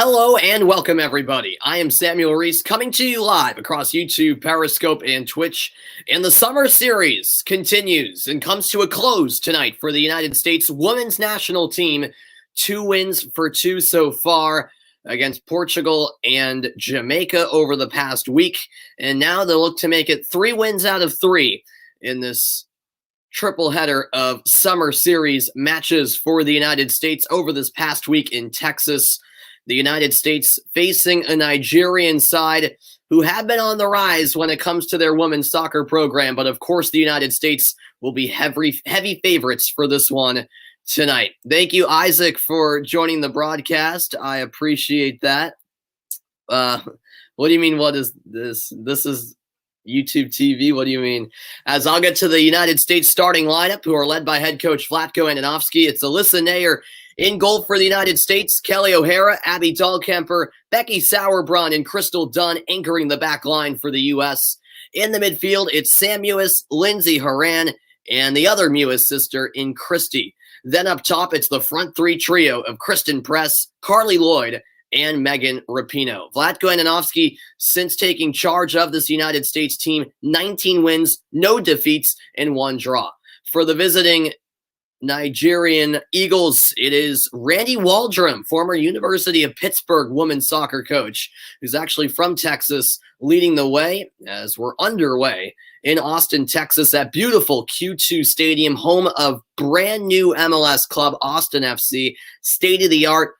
Hello and welcome, everybody. I am Samuel Reese coming to you live across YouTube, Periscope, and Twitch. And the summer series continues and comes to a close tonight for the United States women's national team. 2 wins for 2 so far against Portugal and Jamaica over the past week. And now they look to make it 3 wins out of 3 in this triple header of summer series matches for the United States over this past week in Texas. The United States facing a Nigerian side who have been on the rise when it comes to their women's soccer program. But of course, the United States will be heavy favorites for this one tonight. Thank you, Isaac, for joining the broadcast. I appreciate that. What do you mean? What is this? This is YouTube TV. What do you mean? As I'll get to the United States starting lineup, who are led by head coach Vlatko Andonovski. It's Alyssa Naeher in goal for the United States, Kelly O'Hara, Abby Dahlkemper, Becky Sauerbrunn, and Crystal Dunn anchoring the back line for the U.S. In the midfield, it's Sam Mewis, Lindsey Horan, and the other Mewis sister in Christy. Then up top, it's the front 3 trio of Kristen Press, Carly Lloyd, and Megan Rapinoe. Vlatko Andonovski, since taking charge of this United States team, 19 wins, no defeats, and 1 draw. For the visiting Nigerian Eagles, it is Randy Waldrum, former University of Pittsburgh women's soccer coach, who's actually from Texas, leading the way as we're underway in Austin, Texas, at beautiful Q2 Stadium, home of brand new MLS club Austin FC, state-of-the-art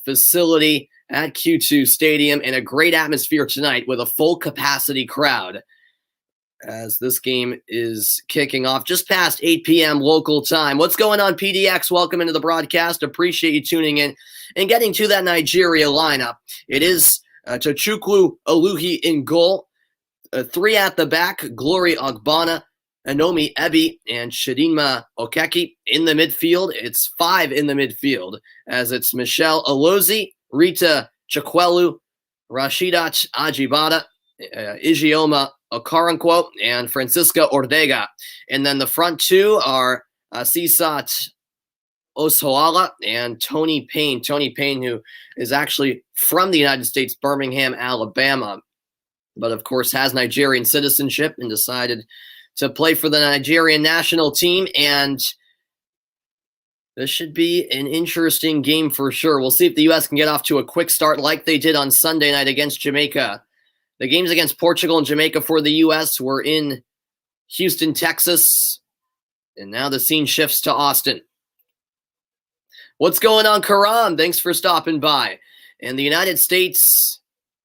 facility at Q2 Stadium, and a great atmosphere tonight with a full capacity crowd as this game is kicking off just past 8 p.m. local time. What's going on, PDX? Welcome into the broadcast. Appreciate you tuning in and getting to that Nigeria lineup. It is Tochukwu Oluhi in goal, 3 at the back, Glory Ogbonna, Anomi Ebi, and Chidinma Okeke. In the midfield, it's 5 in the midfield, as it's Michelle Alozie, Rita Chikwelu, Rashidat Ajibada, Ijeoma Okoronkwo, and Francisca Ordega. And then the front 2 are Sisat Osoala and Tony Payne. Tony Payne, who is actually from the United States, Birmingham, Alabama, but of course has Nigerian citizenship and decided to play for the Nigerian national team. And this should be an interesting game for sure. We'll see if the U.S. can get off to a quick start like they did on Sunday night against Jamaica. The games against Portugal and Jamaica for the U.S. were in Houston, Texas, and now the scene shifts to Austin. What's going on, Karam? Thanks for stopping by. And the United States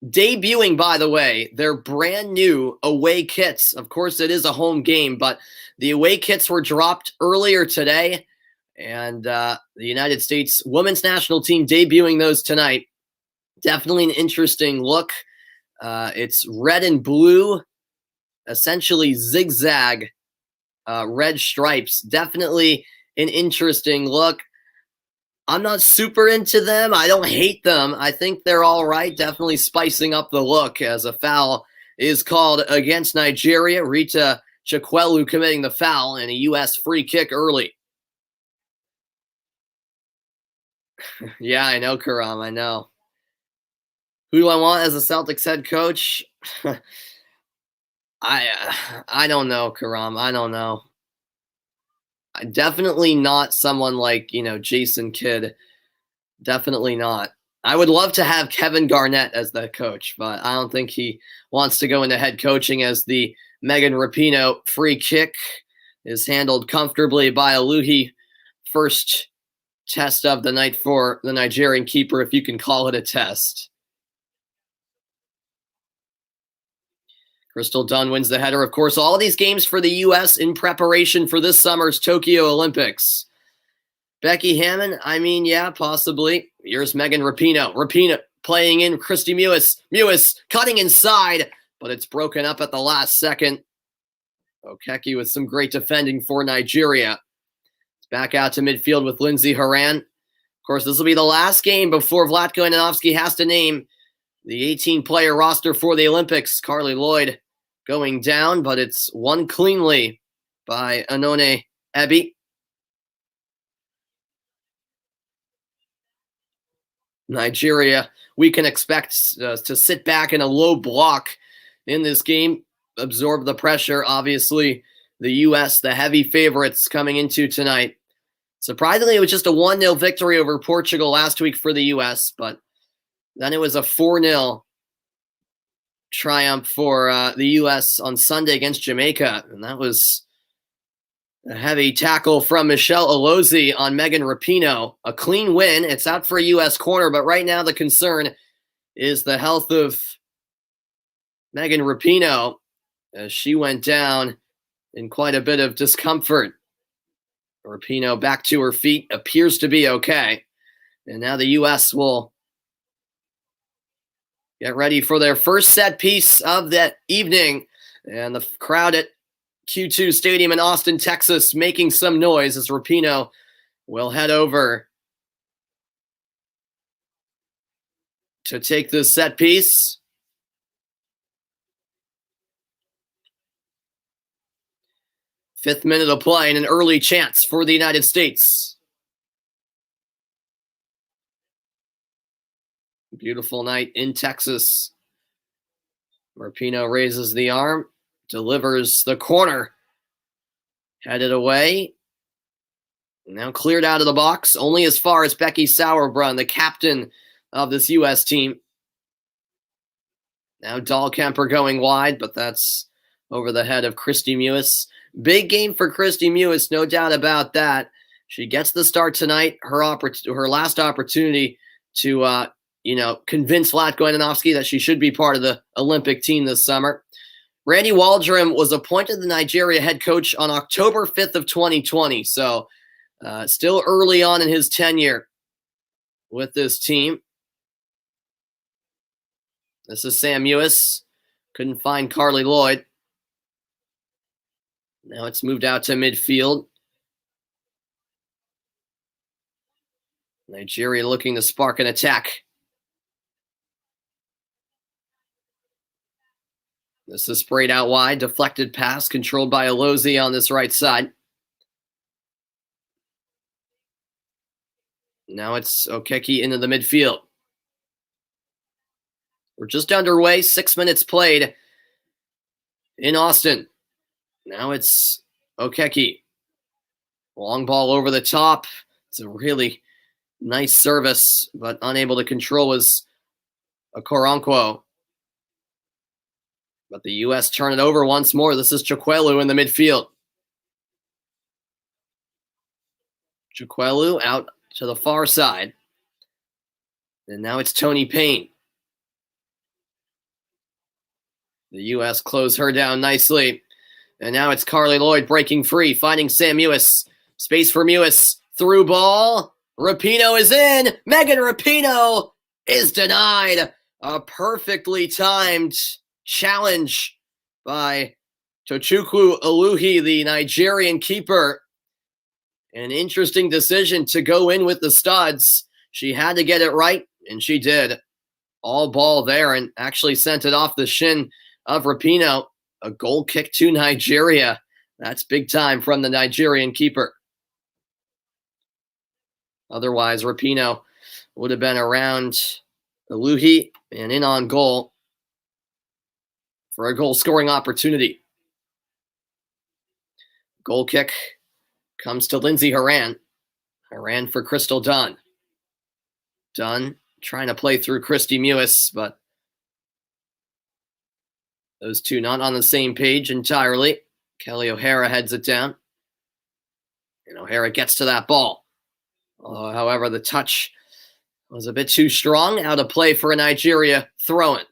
debuting, by the way, their brand new away kits. Of course, it is a home game, but the away kits were dropped earlier today, and the United States women's national team debuting those tonight. Definitely an interesting look. It's red and blue, essentially zigzag red stripes. Definitely an interesting look. I'm not super into them. I don't hate them. I think they're all right. Definitely spicing up the look as a foul is called against Nigeria. Rita Chikwelu committing the foul and a U.S. free kick early. Yeah, I know, Karam. I know. Who do I want as a Celtics head coach? I don't know, Karam. I don't know. Definitely not someone like, Jason Kidd. Definitely not. I would love to have Kevin Garnett as the coach, but I don't think he wants to go into head coaching, as the Megan Rapinoe free kick is handled comfortably by Oluhi. First test of the night for the Nigerian keeper, if you can call it a test. Crystal Dunn wins the header. Of course, all of these games for the U.S. in preparation for this summer's Tokyo Olympics. Becky Hammond, yeah, possibly. Here's Megan Rapinoe. Rapinoe playing in Christy Mewis. Mewis cutting inside, but it's broken up at the last second. Okeke with some great defending for Nigeria. It's back out to midfield with Lindsey Horan. Of course, this will be the last game before Vlatko Andonovski has to name the 18-player roster for the Olympics. Carly Lloyd going down, but it's won cleanly by Anomi Ebi. Nigeria, we can expect to sit back in a low block in this game, absorb the pressure. Obviously, the U.S., the heavy favorites coming into tonight. Surprisingly, it was just a 1-0 victory over Portugal last week for the U.S., but then it was a 4-0 triumph for the U.S. on Sunday against Jamaica, and that was a heavy tackle from Michelle Alozie on Megan Rapinoe. A clean win. It's out for a U.S. corner, but right now the concern is the health of Megan Rapinoe as she went down in quite a bit of discomfort. Rapinoe back to her feet, appears to be okay. And now the U.S. will get ready for their first set piece of that evening. And the crowd at Q2 Stadium in Austin, Texas, making some noise as Rapinoe will head over to take this set piece. Fifth minute of play and an early chance for the United States. Beautiful night in Texas. Rapinoe raises the arm, delivers the corner, headed away. Now cleared out of the box, only as far as Becky Sauerbrunn, the captain of this U.S. team. Now Dahlkemper going wide, but that's over the head of Christy Mewis. Big game for Christy Mewis, no doubt about that. She gets the start tonight. Her last opportunity to convince Latko Ananovsky that she should be part of the Olympic team this summer. Randy Waldrum was appointed the Nigeria head coach on October 5th of 2020, so still early on in his tenure with this team. This is Sam Mewis. Couldn't find Carly Lloyd. Now it's moved out to midfield. Nigeria looking to spark an attack. This is sprayed out wide. Deflected pass controlled by Alozie on this right side. Now it's Okeke into the midfield. We're just underway. 6 minutes played in Austin. Now it's Okeke. Long ball over the top. It's a really nice service, but unable to control was Okoronkwo. But the U.S. turn it over once more. This is Chikwelu in the midfield. Chikwelu out to the far side. And now it's Tony Payne. The U.S. close her down nicely. And now it's Carly Lloyd breaking free, finding Sam Mewis. Space for Mewis. Through ball. Rapinoe is in. Megan Rapinoe is denied. A perfectly timed challenge by Tochukwu Oluhi, the Nigerian keeper. An interesting decision to go in with the studs. She had to get it right, and she did. All ball there and actually sent it off the shin of Rapinoe. A goal kick to Nigeria. That's big time from the Nigerian keeper. Otherwise, Rapinoe would have been around Oluhi and in on goal for a goal-scoring opportunity. Goal kick comes to Lindsey Horan. Horan for Crystal Dunn. Dunn trying to play through Christy Mewis, but those two not on the same page entirely. Kelly O'Hara heads it down. And O'Hara gets to that ball. However, the touch was a bit too strong. Out of play for a Nigeria throw-in.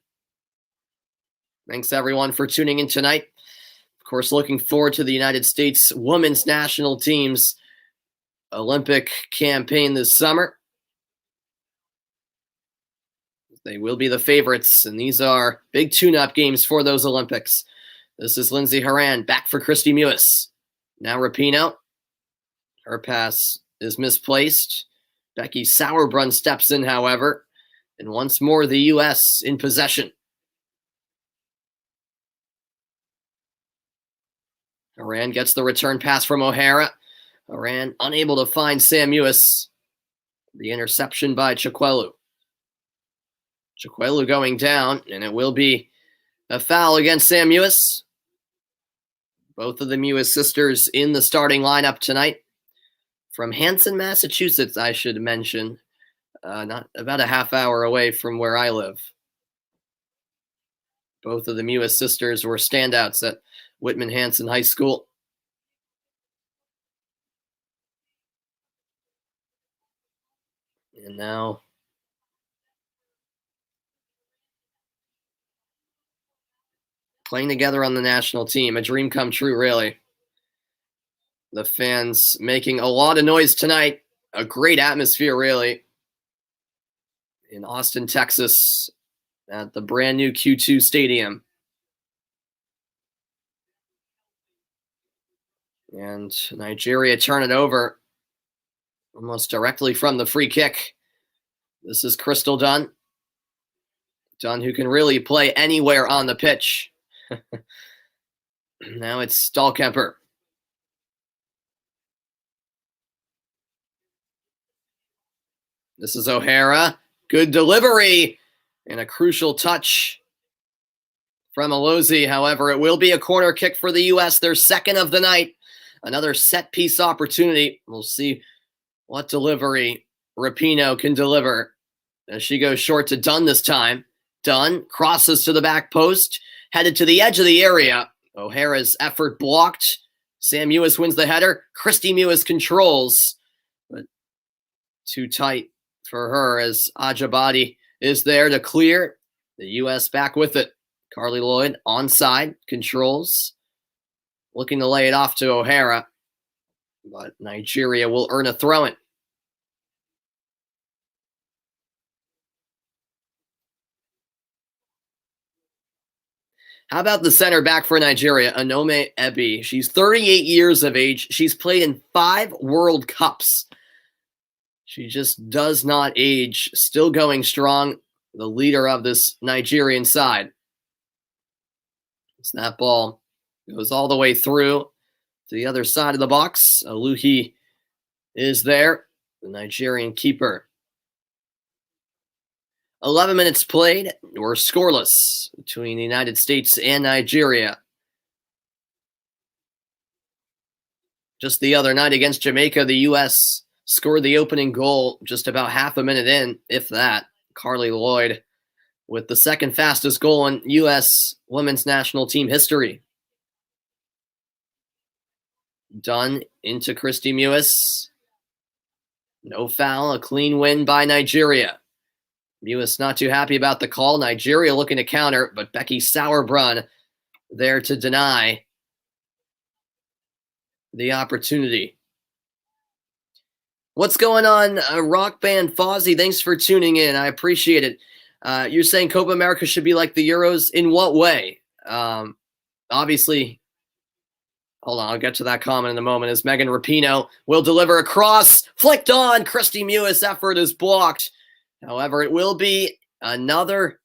Thanks, everyone, for tuning in tonight. Of course, looking forward to the United States women's national team's Olympic campaign this summer. They will be the favorites, and these are big tune-up games for those Olympics. This is Lindsey Horan back for Christy Mewis. Now Rapinoe. Her pass is misplaced. Becky Sauerbrunn steps in, however, and once more the U.S. in possession. Horan gets the return pass from O'Hara. Horan unable to find Sam Mewis. The interception by Chikwelu. Chiquelu going down, and it will be a foul against Sam Mewis. Both of the Mewis sisters in the starting lineup tonight. From Hanson, Massachusetts, I should mention. Not about a half hour away from where I live. Both of the Mewis sisters were standouts at Whitman Hanson High School. And now playing together on the national team, a dream come true, really. The fans making a lot of noise tonight. A great atmosphere, really, in Austin, Texas, at the brand new Q2 Stadium. And Nigeria turn it over almost directly from the free kick. This is Crystal Dunn. Dunn, who can really play anywhere on the pitch. Now it's Dahlkemper. This is O'Hara. Good delivery and a crucial touch from Alozi. However, it will be a corner kick for the U.S., their second of the night. Another set-piece opportunity. We'll see what delivery Rapinoe can deliver as she goes short to Dunn this time. Dunn crosses to the back post, headed to the edge of the area. O'Hara's effort blocked. Sam Mewis wins the header. Christy Mewis controls, but too tight for her as Ajabadi is there to clear. The U.S. back with it. Carly Lloyd onside, controls, looking to lay it off to O'Hara, but Nigeria will earn a throw-in. How about the center back for Nigeria, Onome Ebi? She's 38 years of age. She's played in 5 World Cups. She just does not age. Still going strong. The leader of this Nigerian side. As that ball goes all the way through to the other side of the box. Aluhi is there, the Nigerian keeper. 11 minutes played. We're scoreless between the United States and Nigeria. Just the other night against Jamaica, the U.S. scored the opening goal just about half a minute in, if that. Carly Lloyd with the second fastest goal in U.S. women's national team history. Dunn into Christy Mewis. No foul, a clean win by Nigeria. Mewis not too happy about the call. Nigeria looking to counter, but Becky Sauerbrunn there to deny the opportunity. What's going on, Rock Band Fozzie? Thanks for tuning in. I appreciate it. You're saying Copa America should be like the Euros? In what way? Obviously, hold on, I'll get to that comment in a moment, as Megan Rapinoe will deliver a cross, flicked on. Christy Mewis' effort is blocked. However, it will be another,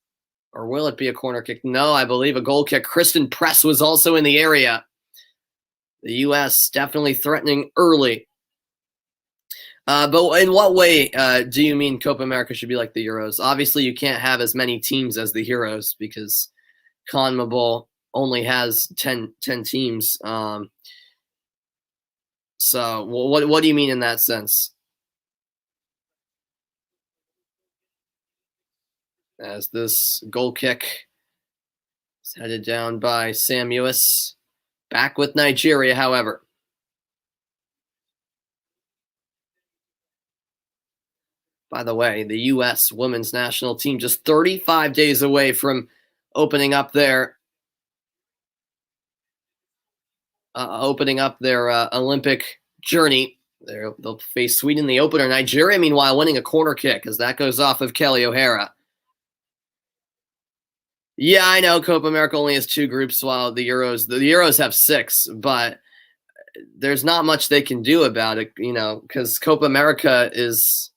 or will it be a corner kick? No, I believe a goal kick. Kristen Press was also in the area. The U.S. definitely threatening early. But in what way do you mean Copa America should be like the Euros? Obviously, you can't have as many teams as the Euros because CONMEBOL only has 10 teams. So what do you mean in that sense? As this goal kick is headed down by Sam Mewis. Back with Nigeria, however. By the way, the U.S. women's national team just 35 days away from opening up their Olympic journey. They'll face Sweden in the opener. Nigeria, meanwhile, winning a corner kick as that goes off of Kelly O'Hara. Yeah, I know Copa America only has 2 groups, while the Euros have 6, but there's not much they can do about it, because Copa America is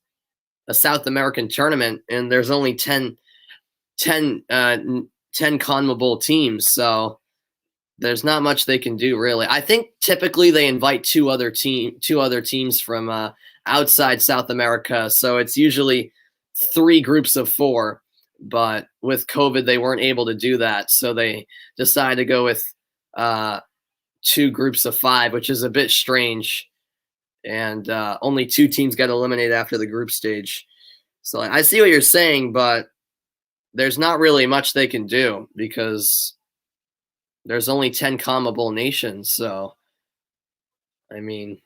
a South American tournament, and there's only 10 CONMEBOL teams, so there's not much they can do, really. I think typically they invite two other teams from outside South America, so it's usually 3 groups of 4. but with COVID, they weren't able to do that. So they decided to go with 2 groups of 5, which is a bit strange. And only 2 teams got eliminated after the group stage. So I see what you're saying, but there's not really much they can do because there's only 10 CONMEBOL nations. So, I mean,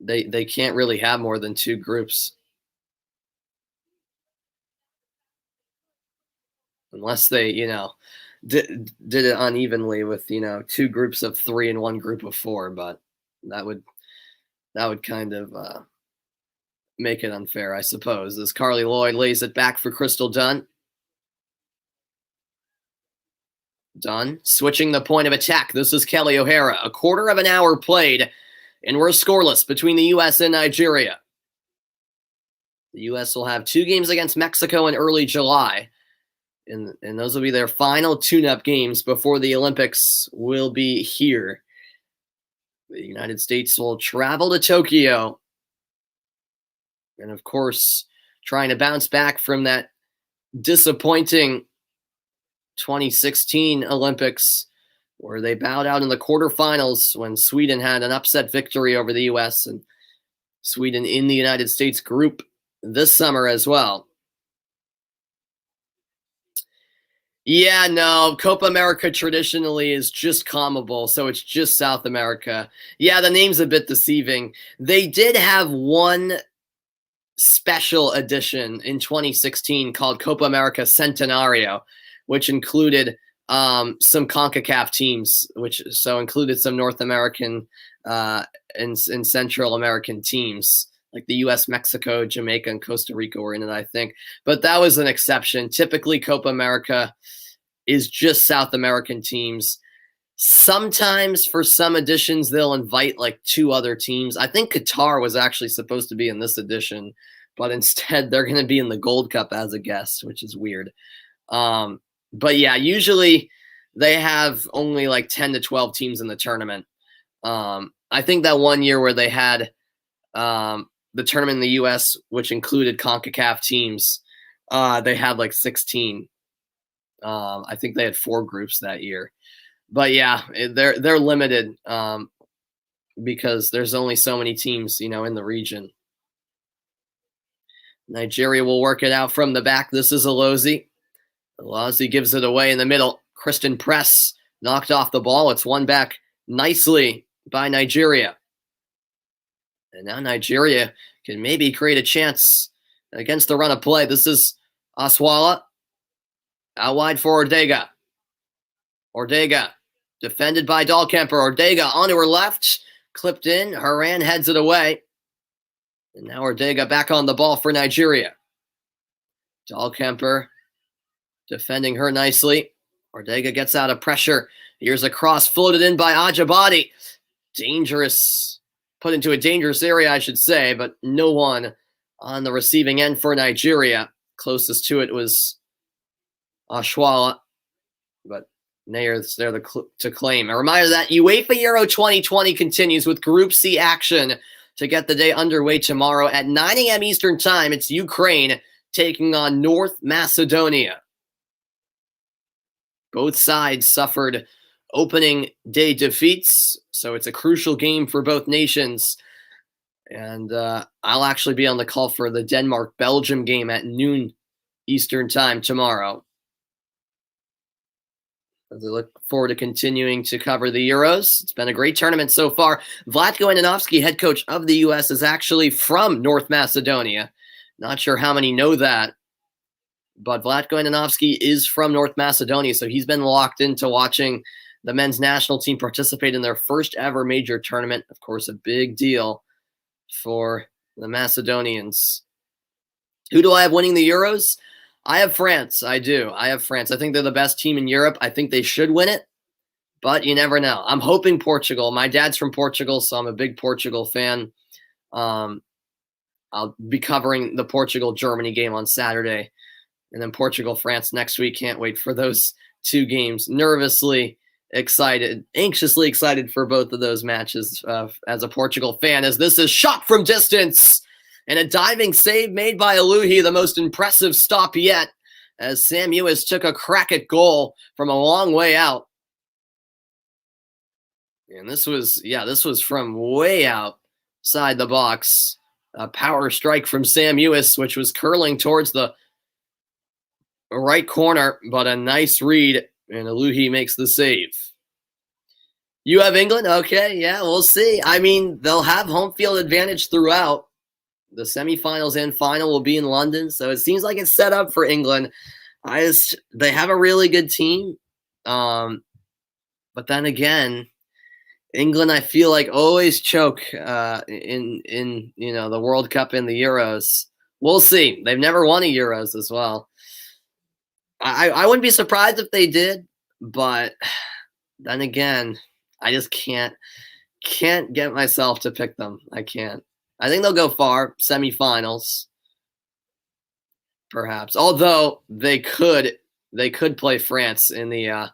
they can't really have more than 2 groups. Unless they, did it unevenly with, 2 groups of 3 and 1 group of 4, but that would kind of make it unfair, I suppose. As Carly Lloyd lays it back for Crystal Dunn. Dunn switching the point of attack. This is Kelly O'Hara. A quarter of an hour played, and we're scoreless between the U.S. and Nigeria. The U.S. will have 2 games against Mexico in early July, and those will be their final tune-up games before the Olympics will be here. The United States will travel to Tokyo, and of course, trying to bounce back from that disappointing 2016 Olympics where they bowed out in the quarterfinals when Sweden had an upset victory over the U.S. and Sweden in the United States group this summer as well. Yeah, no, Copa America traditionally is just CONMEBOL, so it's just South America. Yeah, the name's a bit deceiving. They did have one special edition in 2016 called Copa America Centenario, which included some CONCACAF teams, which included some North American and Central American teams, like the U.S., Mexico, Jamaica, and Costa Rica were in it, I think. But that was an exception. Typically, Copa America is just South American teams. Sometimes for some editions, they'll invite like 2 other teams. I think Qatar was actually supposed to be in this edition, but instead they're going to be in the Gold Cup as a guest, which is weird. But yeah, usually they have only like 10 to 12 teams in the tournament. I think that one year where they had the tournament in the U.S., which included CONCACAF teams, they had like 16. I think they had 4 groups that year. But yeah, they're limited because there's only so many teams, in the region. Nigeria will work it out from the back. This is Alozie. Alozie gives it away in the middle. Kristen Press knocked off the ball. It's won back nicely by Nigeria. And now Nigeria can maybe create a chance against the run of play. This is Oswala. Out wide for Ortega. Ortega defended by Dahlkemper. Ortega onto her left. Clipped in. Haran heads it away. And now Ortega back on the ball for Nigeria. Dahlkemper defending her nicely. Ortega gets out of pressure. Here's a cross floated in by Ajabadi. Dangerous. Put into a dangerous area, I should say, but no one on the receiving end for Nigeria. Closest to it was Ashwala, but Nayer's there to claim. A reminder that UEFA Euro 2020 continues with Group C action to get the day underway tomorrow at 9 a.m. Eastern Time. It's Ukraine taking on North Macedonia. Both sides suffered opening day defeats, so it's a crucial game for both nations. And I'll actually be on the call for the Denmark-Belgium game at noon Eastern Time tomorrow. As I look forward to continuing to cover the Euros. It's been a great tournament so far. Vlatko Andonovski, head coach of the U.S., is actually from North Macedonia. Not sure how many know that, but Vlatko Andonovski is from North Macedonia, so he's been locked into watching the men's national team participate in their first ever major tournament. Of course, a big deal for the Macedonians. Who do I have winning the Euros? I have France. I do. I have France. I think they're the best team in Europe. I think they should win it, but you never know. I'm hoping Portugal. My dad's from Portugal, so I'm a big Portugal fan. I'll be covering the Portugal-Germany game on Saturday, and then Portugal-France next week. Can't wait for those 2 games. Nervously excited, anxiously excited for both of those matches as a Portugal fan, as this is shot from distance. And a diving save made by Aluhi, the most impressive stop yet, as Sam Ewis took a crack at goal from a long way out. And this was from way outside the box. A power strike from Sam Ewis, which was curling towards the right corner, but a nice read, and Aluhi makes the save. You have England? Okay, yeah, we'll see. I mean, they'll have home field advantage throughout. The semifinals and final will be in London, so it seems like it's set up for England. They have a really good team, but then again, England, I feel like, always choke in the World Cup and the Euros. We'll see. They've never won a Euros as well. I wouldn't be surprised if they did, but then again, I just can't get myself to pick them. I can't. I think they'll go far, semifinals, perhaps. Although they could play France in the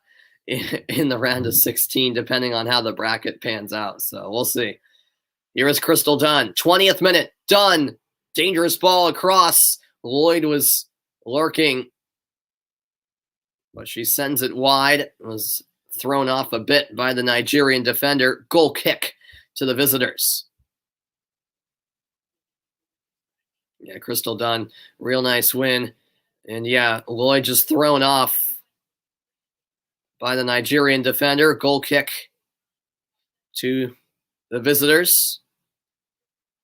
in the round of 16, depending on how the bracket pans out. So we'll see. Here is Crystal Dunn, 20th minute. Dunn, dangerous ball across. Lloyd was lurking, but she sends it wide. It was thrown off a bit by the Nigerian defender. Goal kick to the visitors. Yeah, Crystal Dunn, real nice win. And yeah, Lloyd just thrown off by the Nigerian defender. Goal kick to the visitors.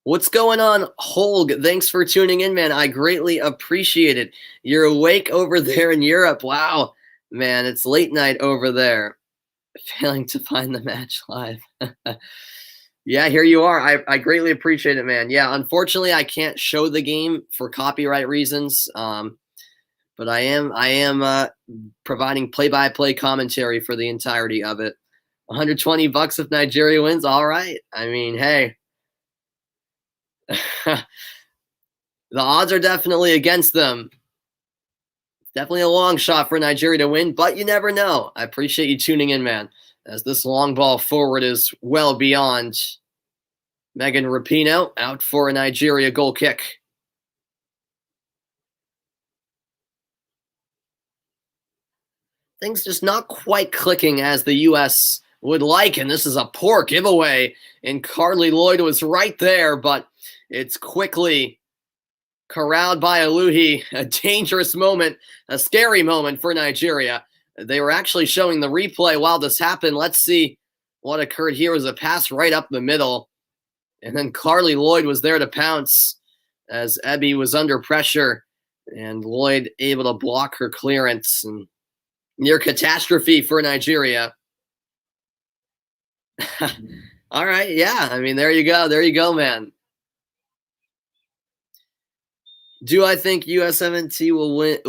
What's going on, Holg? Thanks for tuning in, man. I greatly appreciate it. You're awake over there in Europe. Wow, man, it's late night over there. Failing to find the match live. Yeah, here you are. I greatly appreciate it, man. Yeah, unfortunately, I can't show the game for copyright reasons. But I am providing play-by-play commentary for the entirety of it. $120 if Nigeria wins. All right. I mean, hey, the odds are definitely against them. Definitely a long shot for Nigeria to win, but you never know. I appreciate you tuning in, man, as this long ball forward is well beyond Megan Rapinoe, out for a Nigeria goal kick. Things just not quite clicking as the U.S. would like, and this is a poor giveaway, and Carly Lloyd was right there, but it's quickly corralled by Aluhi. A dangerous moment, a scary moment for Nigeria. They were actually showing the replay while this happened. Let's see what occurred here. It was a pass right up the middle, and then Carly Lloyd was there to pounce as Ebby was under pressure, and Lloyd able to block her clearance, and near catastrophe for Nigeria. All right, yeah. I mean, there you go. There you go, man. Do I think USMNT will win?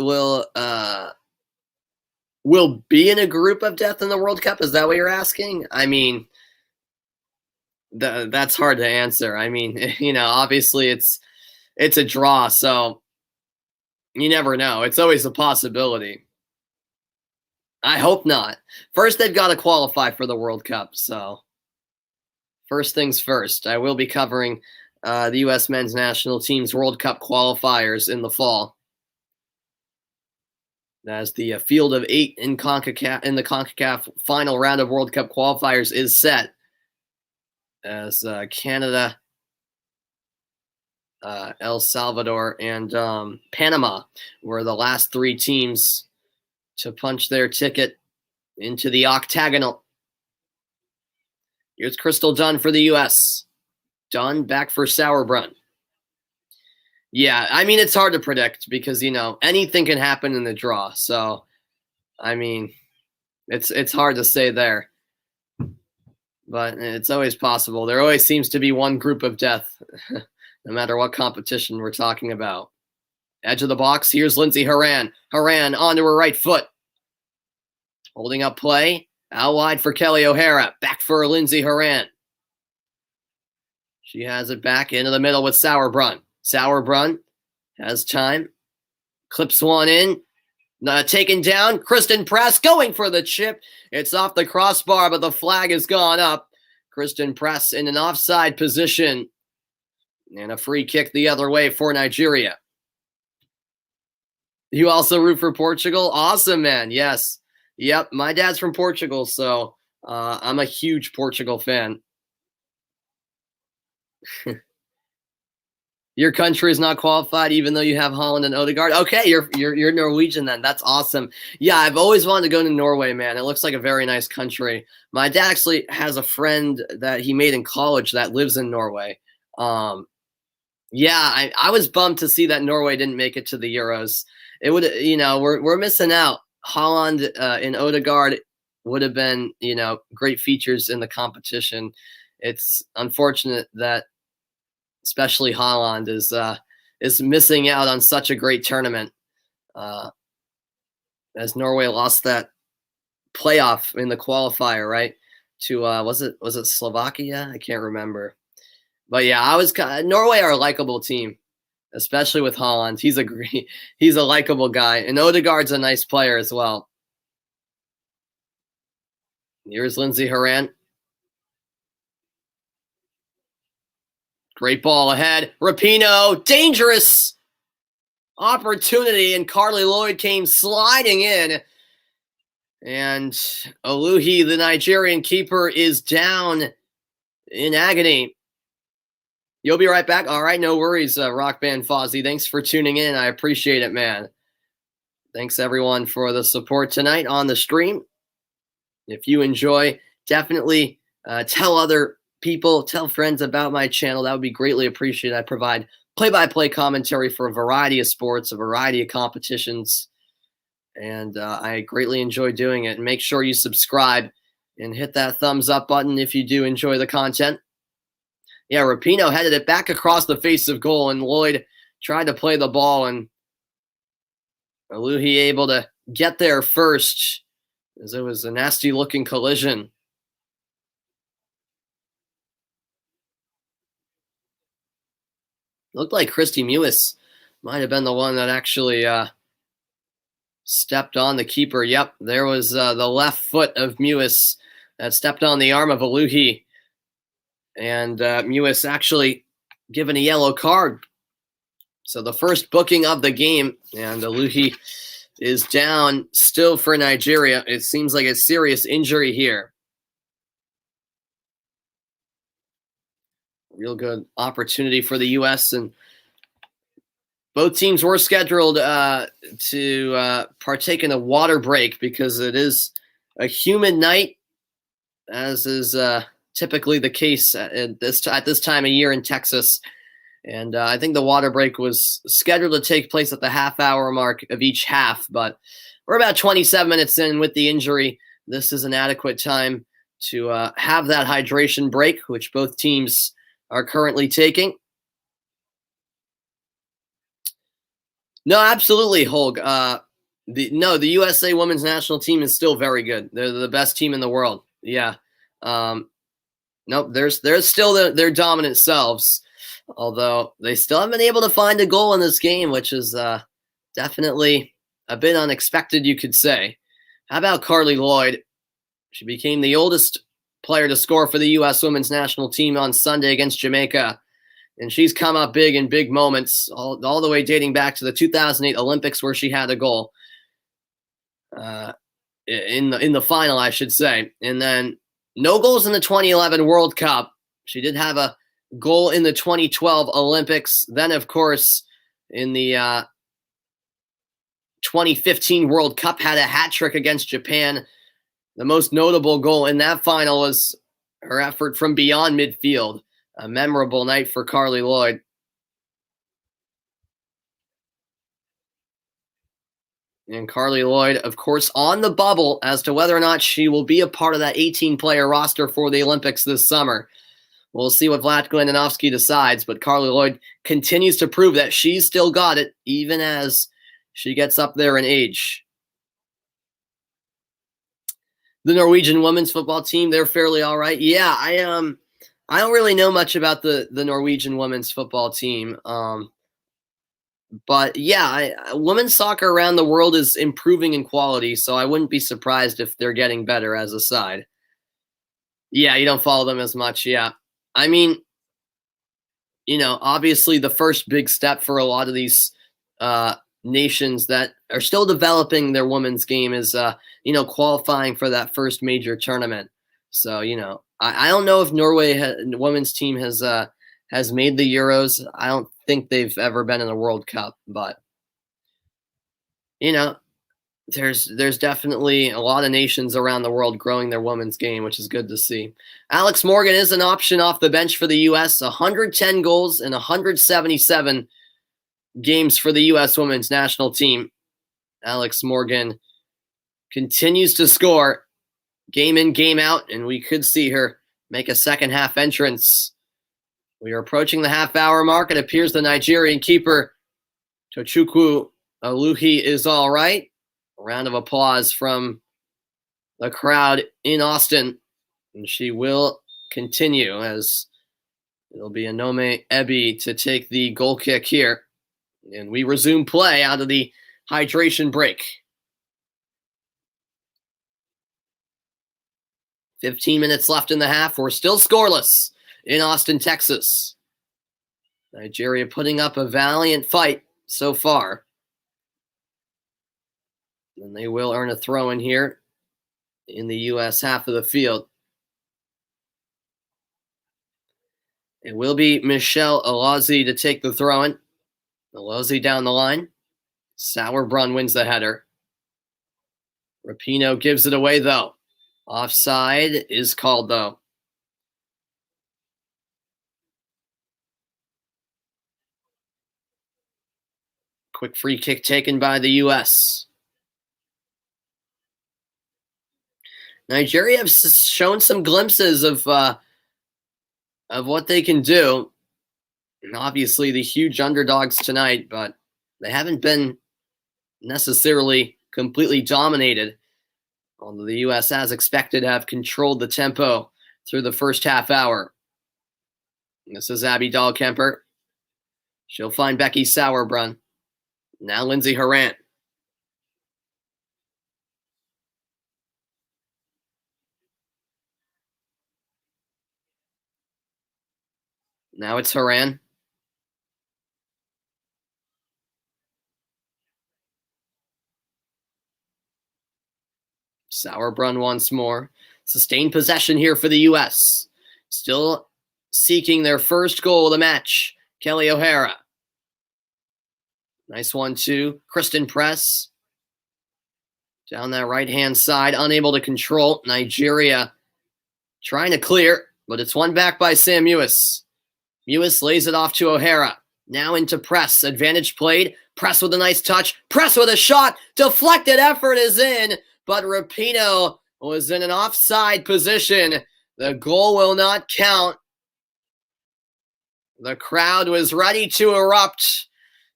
Will be in a group of death in the World Cup? Is that what you're asking? I mean, that's hard to answer. I mean, obviously it's a draw, so you never know. It's always a possibility. I hope not. First, they've got to qualify for the World Cup. So, first things first. I will be covering the U.S. men's national team's World Cup qualifiers in the fall, as the field of 8 in the CONCACAF final round of World Cup qualifiers is set, as Canada, El Salvador, and Panama were the last 3 teams to punch their ticket into the octagonal. Here's Crystal Dunn for the U.S. Dunn back for Sauerbrunn. Yeah, I mean, it's hard to predict because, anything can happen in the draw. So, I mean, it's hard to say there. But it's always possible. There always seems to be one group of death, no matter what competition we're talking about. Edge of the box, here's Lindsay Horan. Horan onto her right foot. Holding up play. Out wide for Kelly O'Hara. Back for Lindsay Horan. She has it back into the middle with Sauerbrunn. Sauerbrunn has time. Clips one in. Taken down. Kristen Press going for the chip. It's off the crossbar, but the flag has gone up. Kristen Press in an offside position. And a free kick the other way for Nigeria. You also root for Portugal? Awesome, man. Yes. Yep. My dad's from Portugal, so I'm a huge Portugal fan. Your country is not qualified, even though you have Holland and Odegaard. Okay, you're Norwegian then. That's awesome. Yeah, I've always wanted to go to Norway, man. It looks like a very nice country. My dad actually has a friend that he made in college that lives in Norway. Yeah, I was bummed to see that Norway didn't make it to the Euros. It would, we're missing out. Holland and Odegaard would have been, great features in the competition. It's unfortunate that especially Holland is missing out on such a great tournament, as Norway lost that playoff in the qualifier, right? To was it Slovakia? I can't remember. But yeah, Norway are a likable team, especially with Holland. He's a likable guy, and Odegaard's a nice player as well. Here's Lindsey Horan. Great ball ahead. Rapinoe, dangerous opportunity, and Carly Lloyd came sliding in. And Oluhi, the Nigerian keeper, is down in agony. You'll be right back? All right, no worries, Rock Band Fozzie. Thanks for tuning in. I appreciate it, man. Thanks, everyone, for the support tonight on the stream. If you enjoy, definitely tell other people, tell friends about my channel. That would be greatly appreciated. I provide play-by-play commentary for a variety of sports, a variety of competitions, and I greatly enjoy doing it. And make sure you subscribe and hit that thumbs up button if you do enjoy the content. Yeah, Rapinoe headed it back across the face of goal, and Lloyd tried to play the ball, and Oluhi able to get there first, as it was a nasty-looking collision. Looked like Christy Mewis might have been the one that actually stepped on the keeper. Yep, there was the left foot of Mewis that stepped on the arm of Oluhi. And Mewis actually given a yellow card. So the first booking of the game, and Oluhi is down still for Nigeria. It seems like a serious injury here. Real good opportunity for the U.S. and both teams were scheduled to partake in a water break because it is a humid night, as is typically the case at this time of year in Texas. And I think the water break was scheduled to take place at the half-hour mark of each half, but we're about 27 minutes in with the injury. This is an adequate time to have that hydration break, which both teams are currently taking. No, absolutely, Holg. The USA women's national team is still very good. They're the best team in the world. Yeah. Nope, they're still their dominant selves, although they still haven't been able to find a goal in this game, which is definitely a bit unexpected, you could say. How about Carly Lloyd? She became the oldest player to score for the U.S. women's national team on Sunday against Jamaica, and she's come up big in big moments, all the way dating back to the 2008 Olympics, where she had a goal in the final, I should say, and then no goals in the 2011 World Cup. She did have a goal in the 2012 Olympics. Then, of course, in the 2015 World Cup, had a hat trick against Japan. The most notable goal in that final was her effort from beyond midfield. A memorable night for Carly Lloyd. And Carly Lloyd, of course, on the bubble as to whether or not she will be a part of that 18-player roster for the Olympics this summer. We'll see what Vlatko Andonovski decides, but Carly Lloyd continues to prove that she's still got it, even as she gets up there in age. The Norwegian women's football team, they're fairly all right. Yeah, I don't really know much about the Norwegian women's football team. But yeah, women's soccer around the world is improving in quality, so I wouldn't be surprised if they're getting better as a side. Yeah, you don't follow them as much. Yeah. I mean, obviously the first big step for a lot of these nations that are still developing their women's game is, qualifying for that first major tournament. So, I don't know if Norway women's team has made the Euros. I don't think they've ever been in a World Cup, but you know, there's definitely a lot of nations around the world growing their women's game, which is good to see. Alex Morgan is an option off the bench for the U.S. 110 goals and 177 games for the U.S. women's national team. Alex Morgan continues to score game in, game out, and we could see her make a second half entrance. We are approaching the half-hour mark. It appears the Nigerian keeper, Tochukwu Aluhi, is all right. A round of applause from the crowd in Austin. And she will continue, as it'll be Anome Ebi to take the goal kick here. And we resume play out of the hydration break. 15 minutes left in the half. We're still scoreless in Austin, Texas. Nigeria putting up a valiant fight so far. And they will earn a throw in here in the U.S. half of the field. It will be Michelle Alazi to take the throw in. Alazi down the line. Sauerbrunn wins the header. Rapinoe gives it away, though. Offside is called, though. Quick free kick taken by the U.S. Nigeria have shown some glimpses of what they can do. And obviously the huge underdogs tonight, but they haven't been necessarily completely dominated. Although the U.S., as expected, have controlled the tempo through the first half hour. This is Abby Dahlkemper. She'll find Becky Sauerbrunn. Now Lindsay Horan. Now it's Horan. Sauerbrunn once more. Sustained possession here for the U.S. Still seeking their first goal of the match. Kelly O'Hara. Nice 1-2. Kristen Press. Down that right-hand side. Unable to control. Nigeria trying to clear, but it's won back by Sam Mewis. Mewis lays it off to O'Hara. Now into Press. Advantage played. Press with a nice touch. Press with a shot. Deflected effort is in, but Rapinoe was in an offside position. The goal will not count. The crowd was ready to erupt,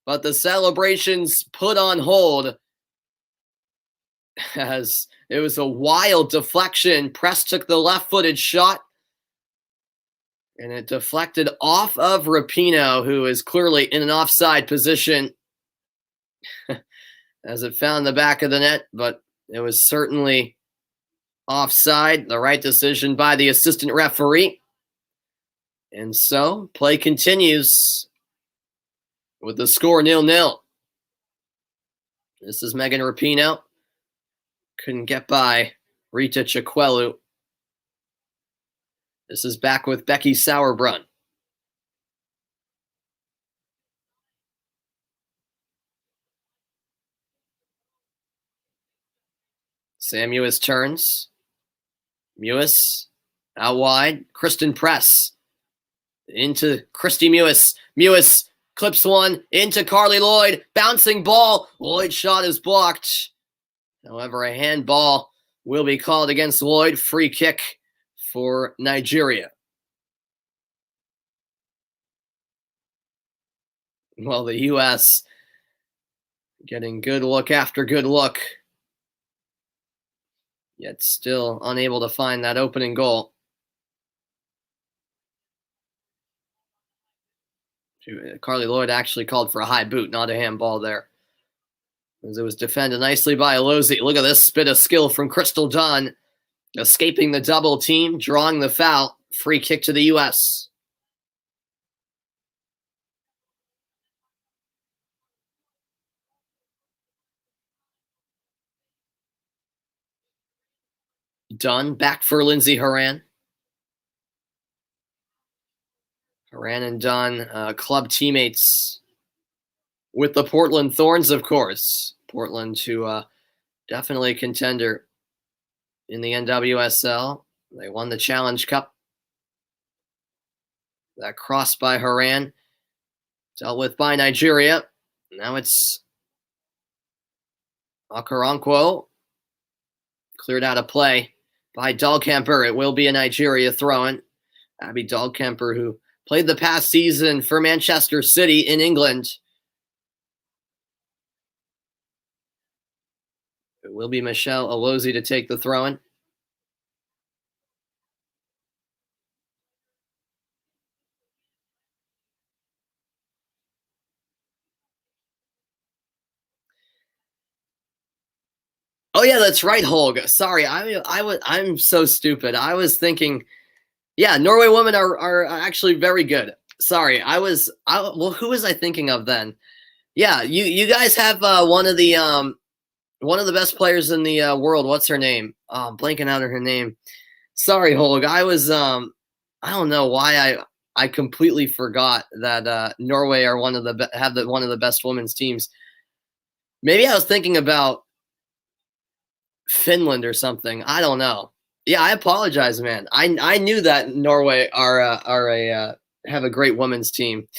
but the celebrations put on hold as it was a wild deflection. Press took the left-footed shot, and it deflected off of Rapinoe, who is clearly in an offside position as it found the back of the net, but it was certainly offside. The right decision by the assistant referee. And so play continues with the score 0-0. This is Megan Rapinoe. Couldn't get by Rita Chikwelu. This is back with Becky Sauerbrunn. Sam Mewis turns. Mewis out wide. Kristen Press into Christy Mewis. Mewis clips one into Carly Lloyd. Bouncing ball. Lloyd's shot is blocked. However, a handball will be called against Lloyd. Free kick for Nigeria. Well, the U.S. getting good look after good look, yet still unable to find that opening goal. Carly Lloyd actually called for a high boot, not a handball there, as it was defended nicely by Alozi. Look at this bit of skill from Crystal Dunn, escaping the double team, drawing the foul. Free kick to the U.S. Dunn back for Lindsey Horan. Horan and Dunn, club teammates with the Portland Thorns, of course. Portland, who definitely a contender in the NWSL. They won the Challenge Cup. That cross by Horan, dealt with by Nigeria. Now it's Okoronkwo, cleared out of play by Dahlkemper. It will be a Nigeria throw-in. Abby Dahlkemper, who played the past season for Manchester City in England. It will be Michelle Alozi to take the throw-in. Oh yeah, that's right, Holg. Sorry, I'm so stupid. I was thinking, yeah, Norway women are actually very good. Sorry, well, who was I thinking of then? Yeah, you guys have one of the best players in the world. What's her name? Oh, I'm blanking out on her name. Sorry, Holg. I was I don't know why I completely forgot that Norway are one of the best women's teams. Maybe I was thinking about Finland or something. I don't know. Yeah, I apologize, man. I knew that Norway have a great women's team.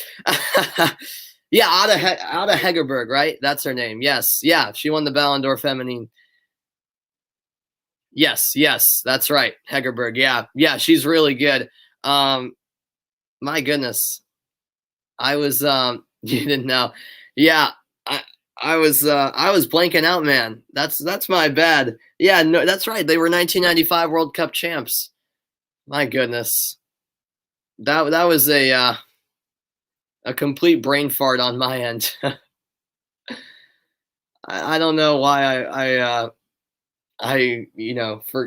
Yeah, Ada Hegerberg, right? That's her name. Yes, yeah, she won the Ballon d'Or Feminine. Yes, that's right, Hegerberg. Yeah, she's really good. My goodness, I was you didn't know. Yeah, I was blanking out, man. That's my bad. Yeah, no, that's right. They were 1995 World Cup champs. My goodness, that was a complete brain fart on my end. I don't know why I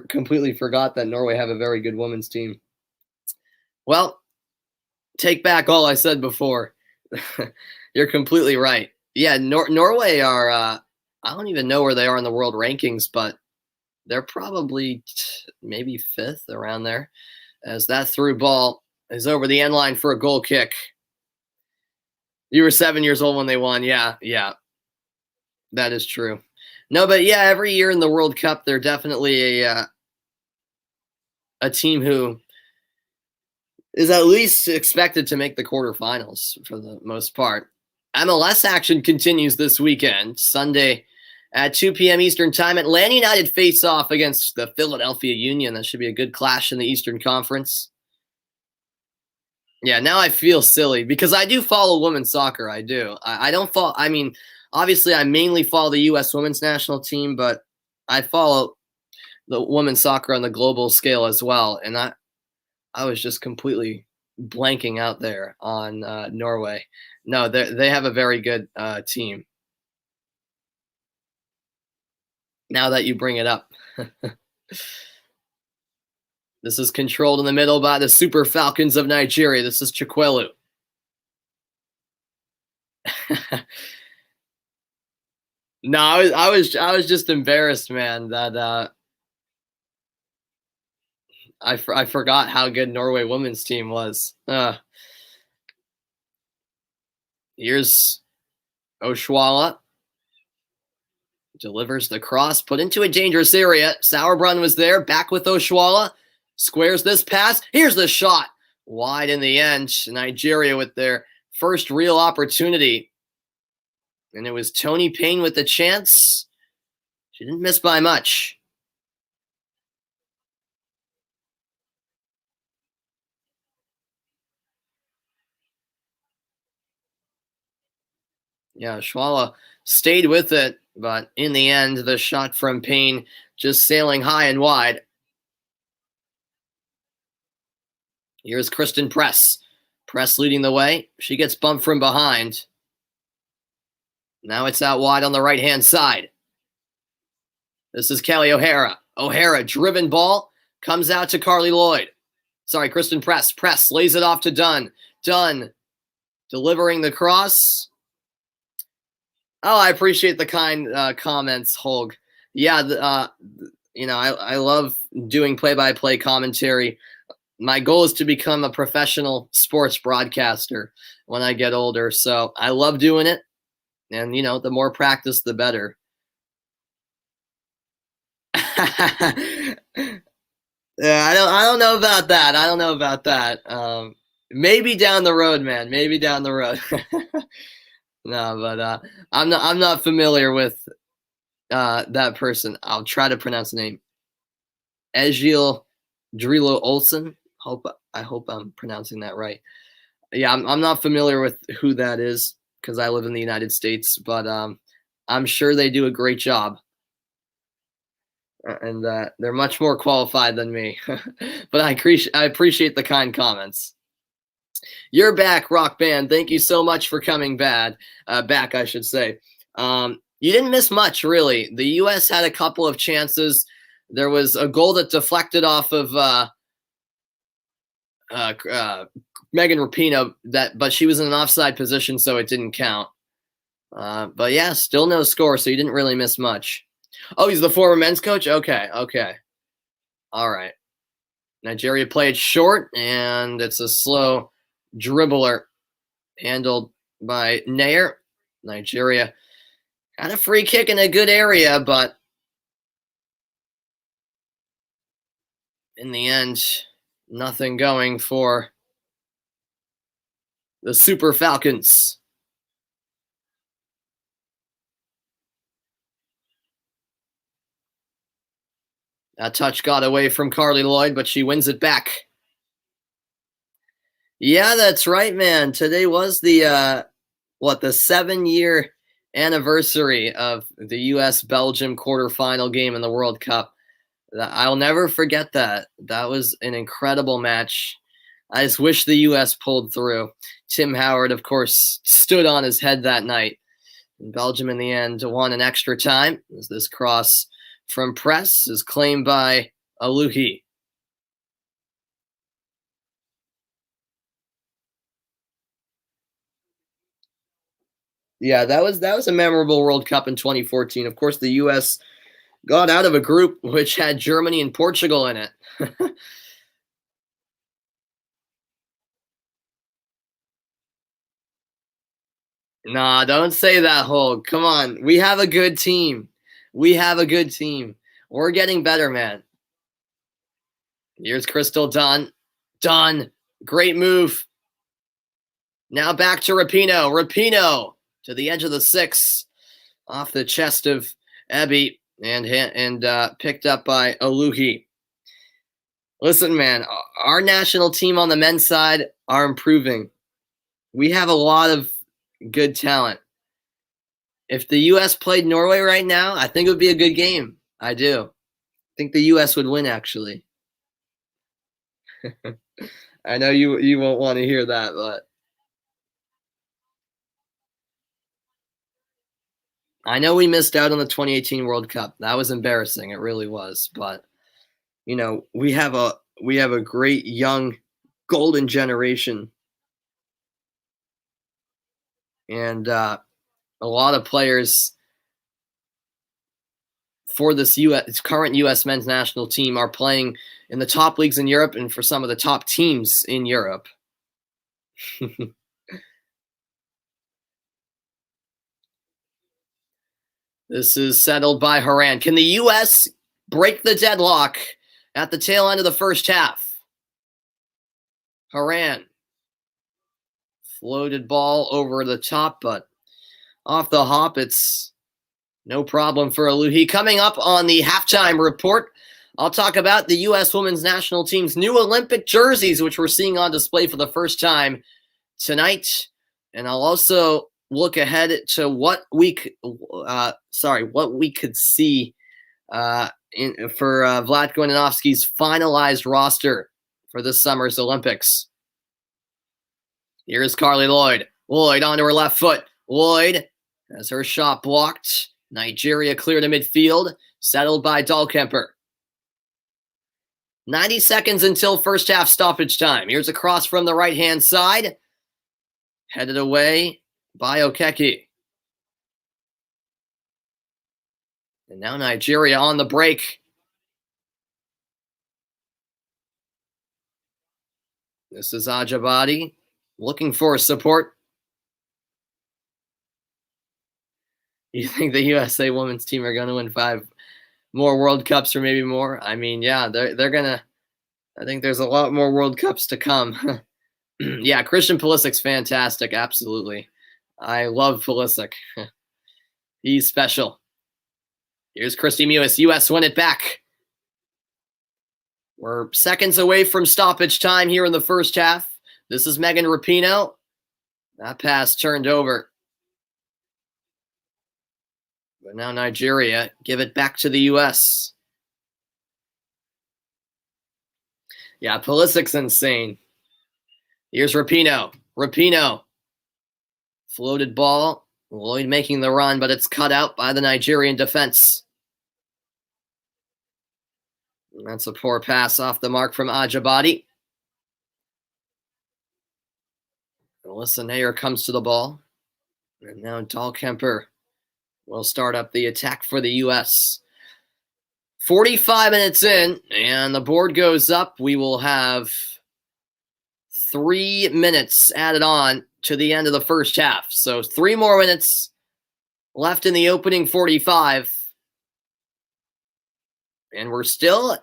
completely forgot that Norway have a very good women's team. Well, take back all I said before. You're completely right. Yeah, Norway are I don't even know where they are in the world rankings, but they're probably maybe 5th around there, as that through ball is over the end line for a goal kick. You were 7 years old when they won. Yeah. That is true. No, but yeah, every year in the World Cup, they're definitely a team who is at least expected to make the quarterfinals for the most part. MLS action continues this weekend. Sunday at 2 p.m. Eastern Time, Atlanta United face off against the Philadelphia Union. That should be a good clash in the Eastern Conference. Yeah, now I feel silly because I do follow women's soccer. I do. I don't follow. I mean, obviously, I mainly follow the U.S. women's national team, but I follow the women's soccer on the global scale as well. And I was just completely blanking out there on Norway. No, they have a very good team. Now that you bring it up. This is controlled in the middle by the Super Falcons of Nigeria. This is Chikwelu. No, I was just embarrassed, man, that I forgot how good Norway women's team was. Here's Oshwala. Delivers the cross, put into a dangerous area. Sauerbrunn was there, back with Oshwala. Squares this pass. Here's the shot. Wide in the end. Nigeria with their first real opportunity. And it was Toni Payne with the chance. She didn't miss by much. Yeah, Oshwala stayed with it, but in the end, the shot from Payne just sailing high and wide. Here's Kristen Press. Press leading the way. She gets bumped from behind. Now it's out wide on the right-hand side. This is Kelly O'Hara. O'Hara, driven ball, comes out to Carly Lloyd. Sorry, Kristen Press. Press lays it off to Dunn. Dunn delivering the cross. Oh, I appreciate the kind comments, Holg. Yeah, I love doing play-by-play commentary. My goal is to become a professional sports broadcaster when I get older. So I love doing it. And, the more practice, the better. Yeah, I don't know about that. I don't know about that. Maybe down the road, man. Maybe down the road. No, but I'm not familiar with that person. I'll try to pronounce the name. Egil Drilo Olsen. I hope I'm pronouncing that right. Yeah, I'm not familiar with who that is because I live in the United States, but I'm sure they do a great job, and they're much more qualified than me. But I appreciate the kind comments. You're back, Rock Band. Thank you so much for coming back, I should say. You didn't miss much, really. The U.S. had a couple of chances. There was a goal that deflected off of Megan Rapinoe, but she was in an offside position, so it didn't count. But yeah, still no score, so you didn't really miss much. Oh, he's the former men's coach? Okay. All right. Nigeria played short, and it's a slow dribbler handled by Nair. Nigeria had a free kick in a good area, but in the end, nothing going for the Super Falcons. That touch got away from Carly Lloyd, but she wins it back. Yeah, that's right, man. Today was the 7-year anniversary of the U.S.-Belgium quarterfinal game in the World Cup. I'll never forget that. That was an incredible match. I just wish the U.S. pulled through. Tim Howard, of course, stood on his head that night. And Belgium, in the end, won in extra time as this cross from press is claimed by Aluhi. Yeah, that was a memorable World Cup in 2014. Of course, the U.S. got out of a group which had Germany and Portugal in it. Nah, don't say that, Hulk. Come on. We have a good team. We have a good team. We're getting better, man. Here's Crystal Dunn. Dunn. Great move. Now back to Rapinoe. Rapinoe to the edge of the six. Off the chest of Ebby and picked up by Aluhi. Listen, man, our national team on the men's side are improving. We have a lot of good talent. If the U.S. played Norway right now, I think it would be a good game. I do. I think the U.S. would win, actually. I know you won't want to hear that, but I know we missed out on the 2018 World Cup. That was embarrassing. It really was. But we have a great young golden generation, and a lot of players for this current U.S. men's national team are playing in the top leagues in Europe and for some of the top teams in Europe. This is settled by Haran. Can the U.S. break the deadlock at the tail end of the first half? Haran. Floated ball over the top, but off the hop, it's no problem for Aluhi. Coming up on the halftime report, I'll talk about the U.S. women's national team's new Olympic jerseys, which we're seeing on display for the first time tonight. And I'll also look ahead to what we could see for Vlatko Ananovsky's finalized roster for this summer's Olympics. Here's Carly Lloyd. Lloyd onto her left foot. Lloyd has her shot blocked. Nigeria clear to midfield, settled by Dahlkemper. 90 seconds until first half stoppage time. Here's a cross from the right-hand side. Headed away by Okeke. And now Nigeria on the break. This is Ajabadi looking for support. You think the USA women's team are going to win 5 more World Cups or maybe more? I mean, yeah, they're going to. I think there's a lot more World Cups to come. Yeah, Christian Pulisic's fantastic. Absolutely. I love Pulisic. He's special. Here's Kristie Mewis. U.S. win it back. We're seconds away from stoppage time here in the first half. This is Megan Rapinoe. That pass turned over. But now Nigeria give it back to the U.S. Yeah, Pulisic's insane. Here's Rapinoe. Rapinoe. Floated ball. Lloyd making the run, but it's cut out by the Nigerian defense. And that's a poor pass off the mark from Ajabadi. Alyssa Nair comes to the ball. And now Dahlkemper will start up the attack for the U.S. 45 minutes in, and the board goes up. We will have 3 minutes added on to the end of the first half. So 3 more minutes left in the opening 45. And we're still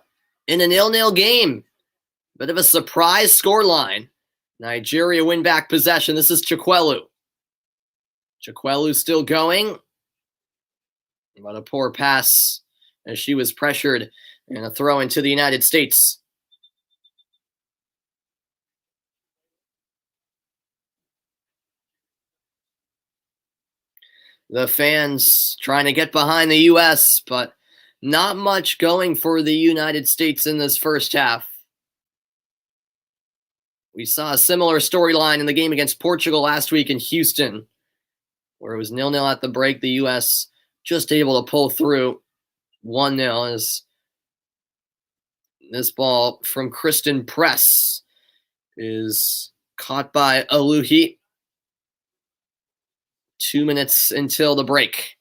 in a 0-0 game. Bit of a surprise scoreline. Nigeria win back possession. This is Chikwelu. Chikwelu still going. But a poor pass as she was pressured, and a throw into the United States. The fans trying to get behind the U.S., but not much going for the United States in this first half. We saw a similar storyline in the game against Portugal last week in Houston, where it was 0-0 at the break. The U.S. just able to pull through 1-0 as this ball from Kristen Press is caught by Aluhi. 2 minutes until the break.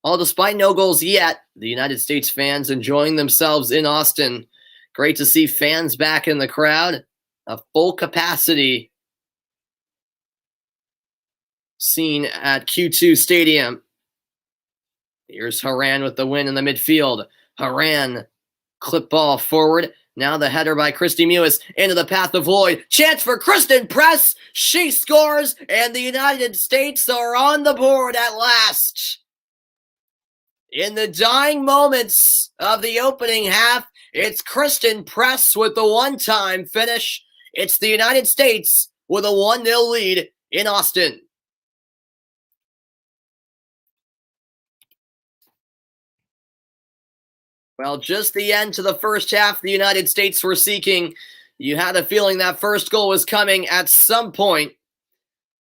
All despite no goals yet, the United States fans enjoying themselves in Austin. Great to see fans back in the crowd. A full capacity scene at Q2 Stadium. Here's Haran with the win in the midfield. Haran, clip ball forward. Now the header by Kristie Mewis into the path of Lloyd. Chance for Kristen Press. She scores, and the United States are on the board at last. In the dying moments of the opening half, it's Kristen Press with the one-time finish. It's the United States with a 1-0 lead in Austin. Well, just the end to the first half the United States were seeking. You had a feeling that first goal was coming at some point.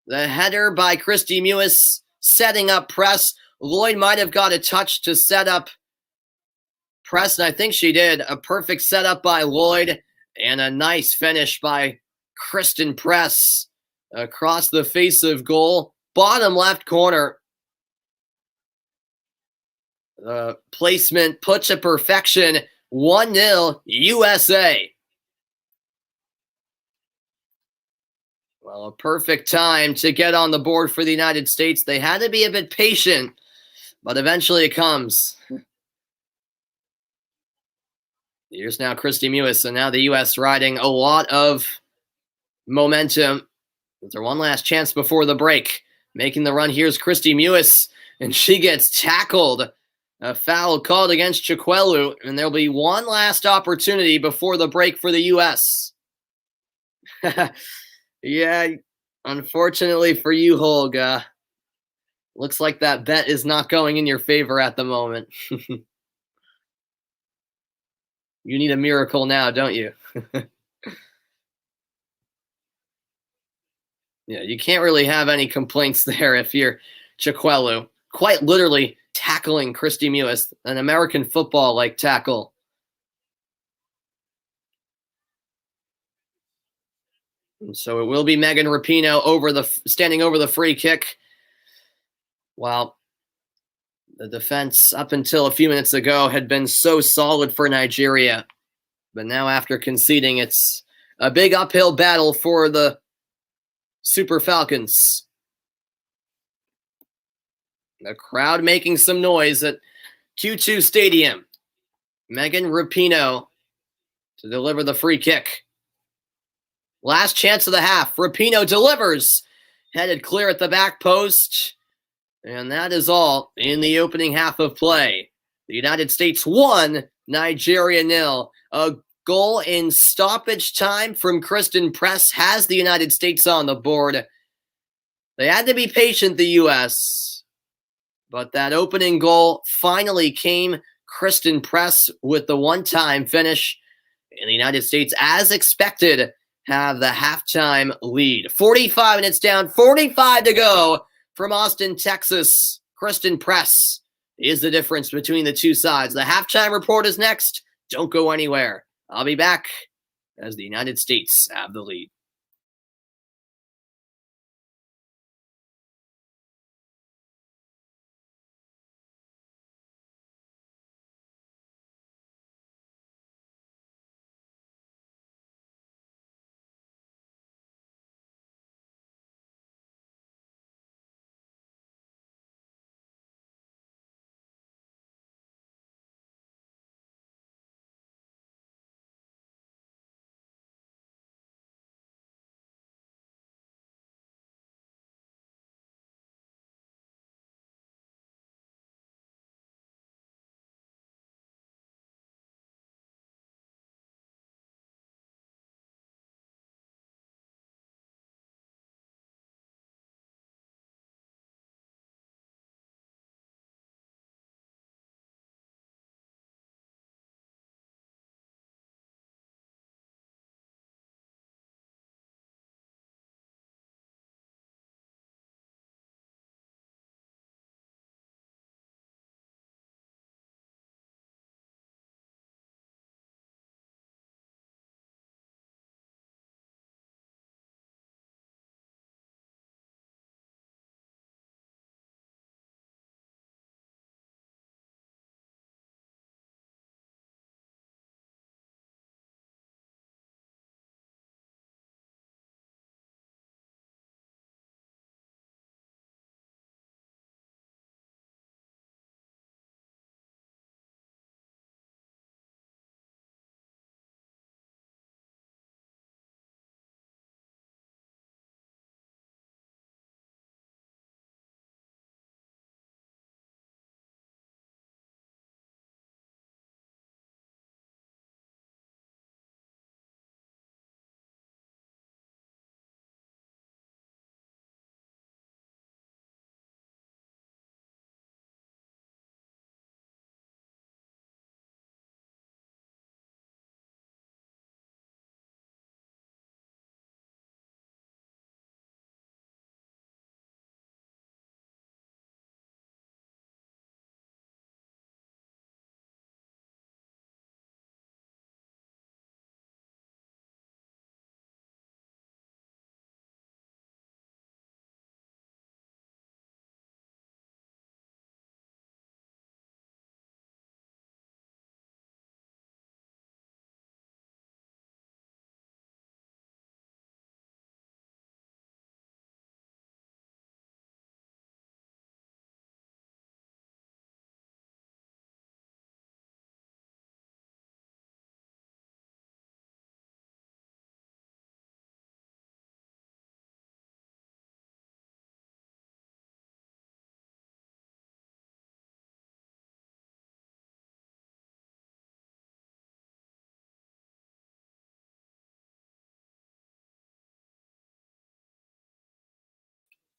The header by Kristie Mewis setting up Press. Lloyd might have got a touch to set up Press, and I think she did. A perfect setup by Lloyd and a nice finish by Kristen Press across the face of goal. Bottom left corner. The placement put to perfection. 1-0 USA. Well, a perfect time to get on the board for the United States. They had to be a bit patient, but eventually it comes. Here's now Kristie Mewis, and now the U.S. riding a lot of momentum. With their one last chance before the break. Making the run, here's Kristie Mewis, and she gets tackled. A foul called against Chikwelu, and there'll be one last opportunity before the break for the U.S. Yeah, unfortunately for you, Holga. Looks like that bet is not going in your favor at the moment. You need a miracle now, don't you? Yeah, you can't really have any complaints there if you're Chikwelu. Quite literally tackling Kristie Mewis, an American football-like tackle. And so it will be Megan Rapinoe standing over the free kick. While the defense up until a few minutes ago had been so solid for Nigeria. But now after conceding, it's A big uphill battle for the Super Falcons. The crowd making some noise at Q2 Stadium. Megan Rapinoe to deliver the free kick. Last chance of the half. Rapinoe delivers. Headed clear at the back post. And that is all in the opening half of play. The United States 1, Nigeria 0. A goal in stoppage time from Kristen Press has the United States on the board. They had to be patient, the U.S., but that opening goal finally came. Kristen Press with the one-time finish. And the United States, as expected, have the halftime lead. 45 minutes down, 45 to go from Austin, Texas. Kristen Press is the difference between the two sides. The halftime report is next. Don't go anywhere. I'll be back as the United States have the lead.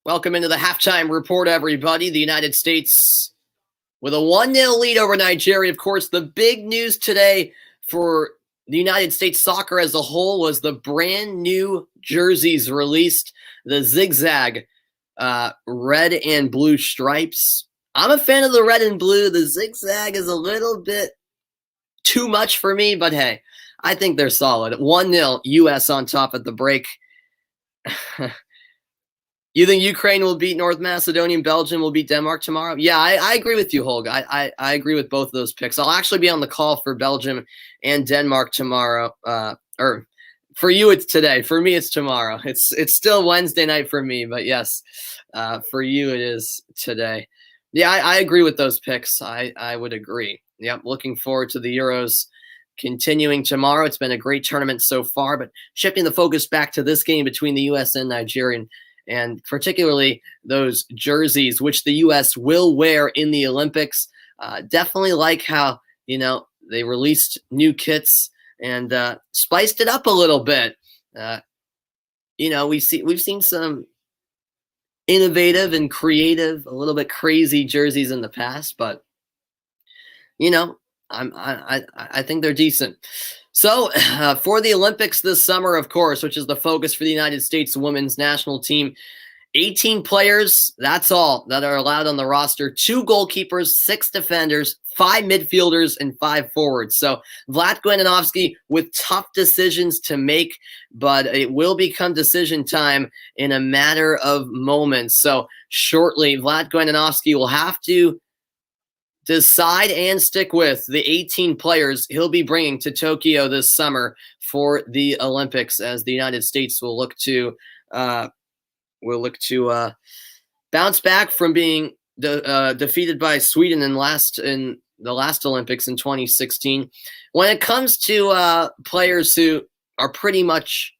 Welcome into the halftime report, everybody. The United States with a 1-0 lead over Nigeria. Of course, the big news today for the United States soccer as a whole was the brand new jerseys released, the zigzag red and blue stripes. I'm a fan of the red and blue. The zigzag is a little bit too much for me, but hey, I think they're solid. 1-0, U.S. on top at the break. You think Ukraine will beat North Macedonia and Belgium will beat Denmark tomorrow? Yeah, I agree with you, Holg. I agree with both of those picks. I'll actually be on the call for Belgium and Denmark tomorrow, or For you, it's today. For me, it's tomorrow. It's still Wednesday night for me, but yes, for you, it is today. Yeah, I agree with those picks. I would agree. Yep, looking forward to the Euros continuing tomorrow. It's been a great tournament so far, but shifting the focus back to this game between the U.S. and Nigeria, and particularly those jerseys, which the U.S. will wear in the Olympics. Definitely like how, they released new kits and spiced it up a little bit. Uh, we've seen some innovative and creative, a little bit crazy jerseys in the past, but you know, I think they're decent. So for the Olympics this summer, of course, which is the focus for the United States women's national team, 18 players, that's all that are allowed on the roster. 2 goalkeepers, 6 defenders, 5 midfielders, and 5 forwards. So Vlatko Andonovski with tough decisions to make, but it will become decision time in a matter of moments. So shortly, Vlatko Andonovski will have to decide and stick with the 18 players he'll be bringing to Tokyo this summer for the Olympics, as the United States will look to bounce back from being defeated by Sweden in the last Olympics in 2016. When it comes to players who are pretty much,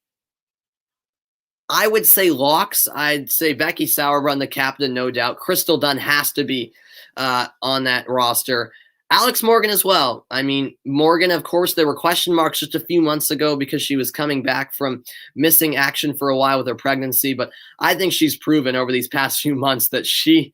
I would say, locks, I'd say Becky Sauerbrunn, the captain, no doubt. Crystal Dunn has to be on that roster. Alex Morgan as well. I mean, Morgan, of course, there were question marks just a few months ago because she was coming back from missing action for a while with her pregnancy. But I think she's proven over these past few months that she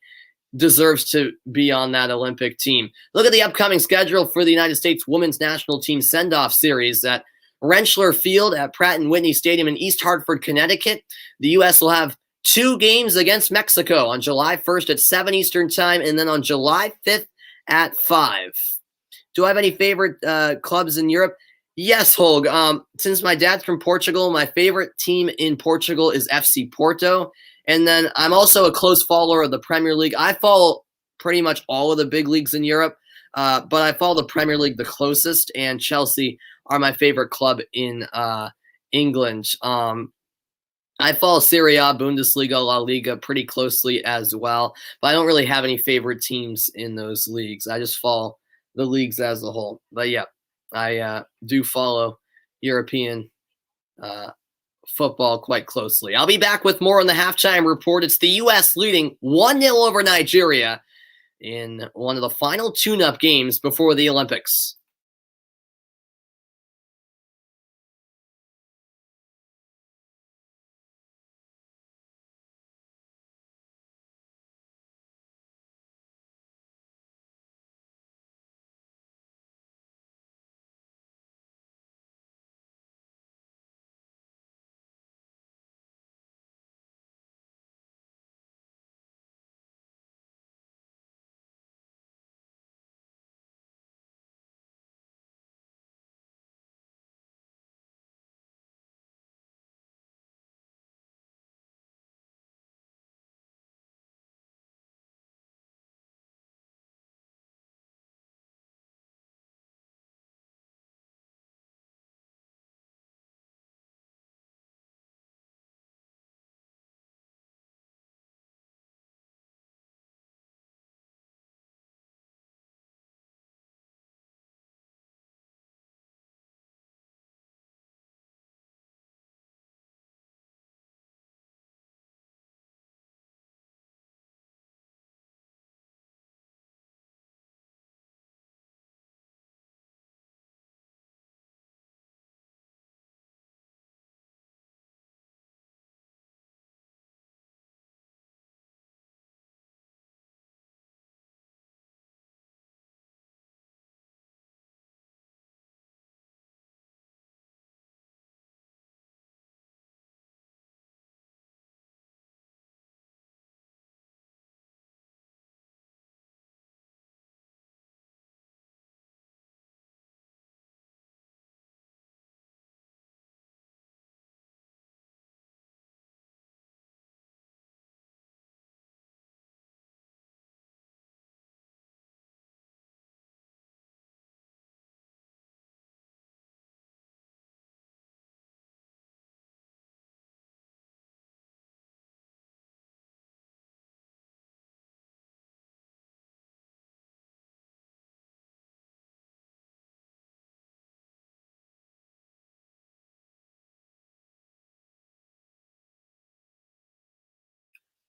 deserves to be on that Olympic team. Look at the upcoming schedule for the United States women's national team send-off series at Rentschler Field at Pratt & Whitney Stadium in East Hartford, Connecticut. The U.S. will have 2 games against Mexico on July 1st at 7 Eastern time, and then on July 5th at 5. Do I have any favorite clubs in Europe? Yes, Holg. Since my dad's from Portugal, my favorite team in Portugal is FC Porto. And then I'm also a close follower of the Premier League. I follow pretty much all of the big leagues in Europe, but I follow the Premier League the closest, and Chelsea are my favorite club in England. I follow Serie A, Bundesliga, La Liga pretty closely as well, but I don't really have any favorite teams in those leagues. I just follow the leagues as a whole. But yeah, I do follow European football quite closely. I'll be back with more on the halftime report. It's the U.S. leading 1-0 over Nigeria in one of the final tune-up games before the Olympics.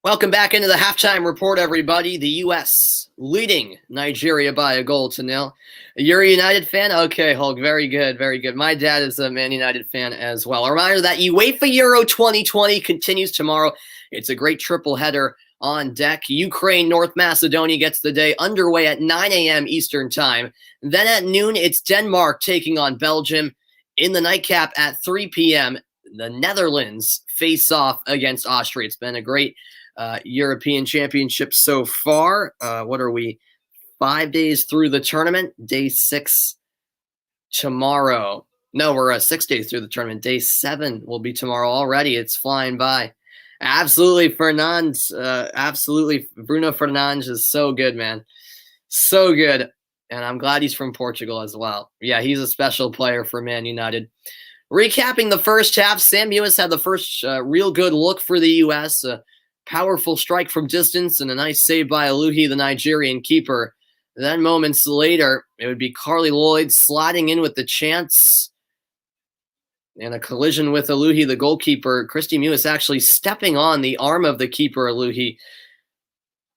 Welcome back into the halftime report, everybody. The U.S. leading Nigeria by a goal to nil. You're a United fan? Okay, Hulk. Very good, very good. My dad is a Man United fan as well. A reminder that UEFA Euro 2020 continues tomorrow. It's a great triple header on deck. Ukraine, North Macedonia gets the day underway at 9 a.m. Eastern Time. Then at noon, it's Denmark taking on Belgium. In the nightcap at 3 p.m., the Netherlands face off against Austria. It's been a great European Championship so far. What are we? 5 days through the tournament. Day 6 tomorrow. No, we're 6 days through the tournament. Day 7 will be tomorrow already. It's flying by. Absolutely, Fernandes. Absolutely, Bruno Fernandes is so good, man. So good. And I'm glad he's from Portugal as well. Yeah, he's a special player for Man United. Recapping the first half, Sam Mewis had the first real good look for the U.S., powerful strike from distance and a nice save by Aluhi, the Nigerian keeper. Then moments later, it would be Carly Lloyd sliding in with the chance and a collision with Aluhi, the goalkeeper. Christy Mewis actually stepping on the arm of the keeper, Aluhi.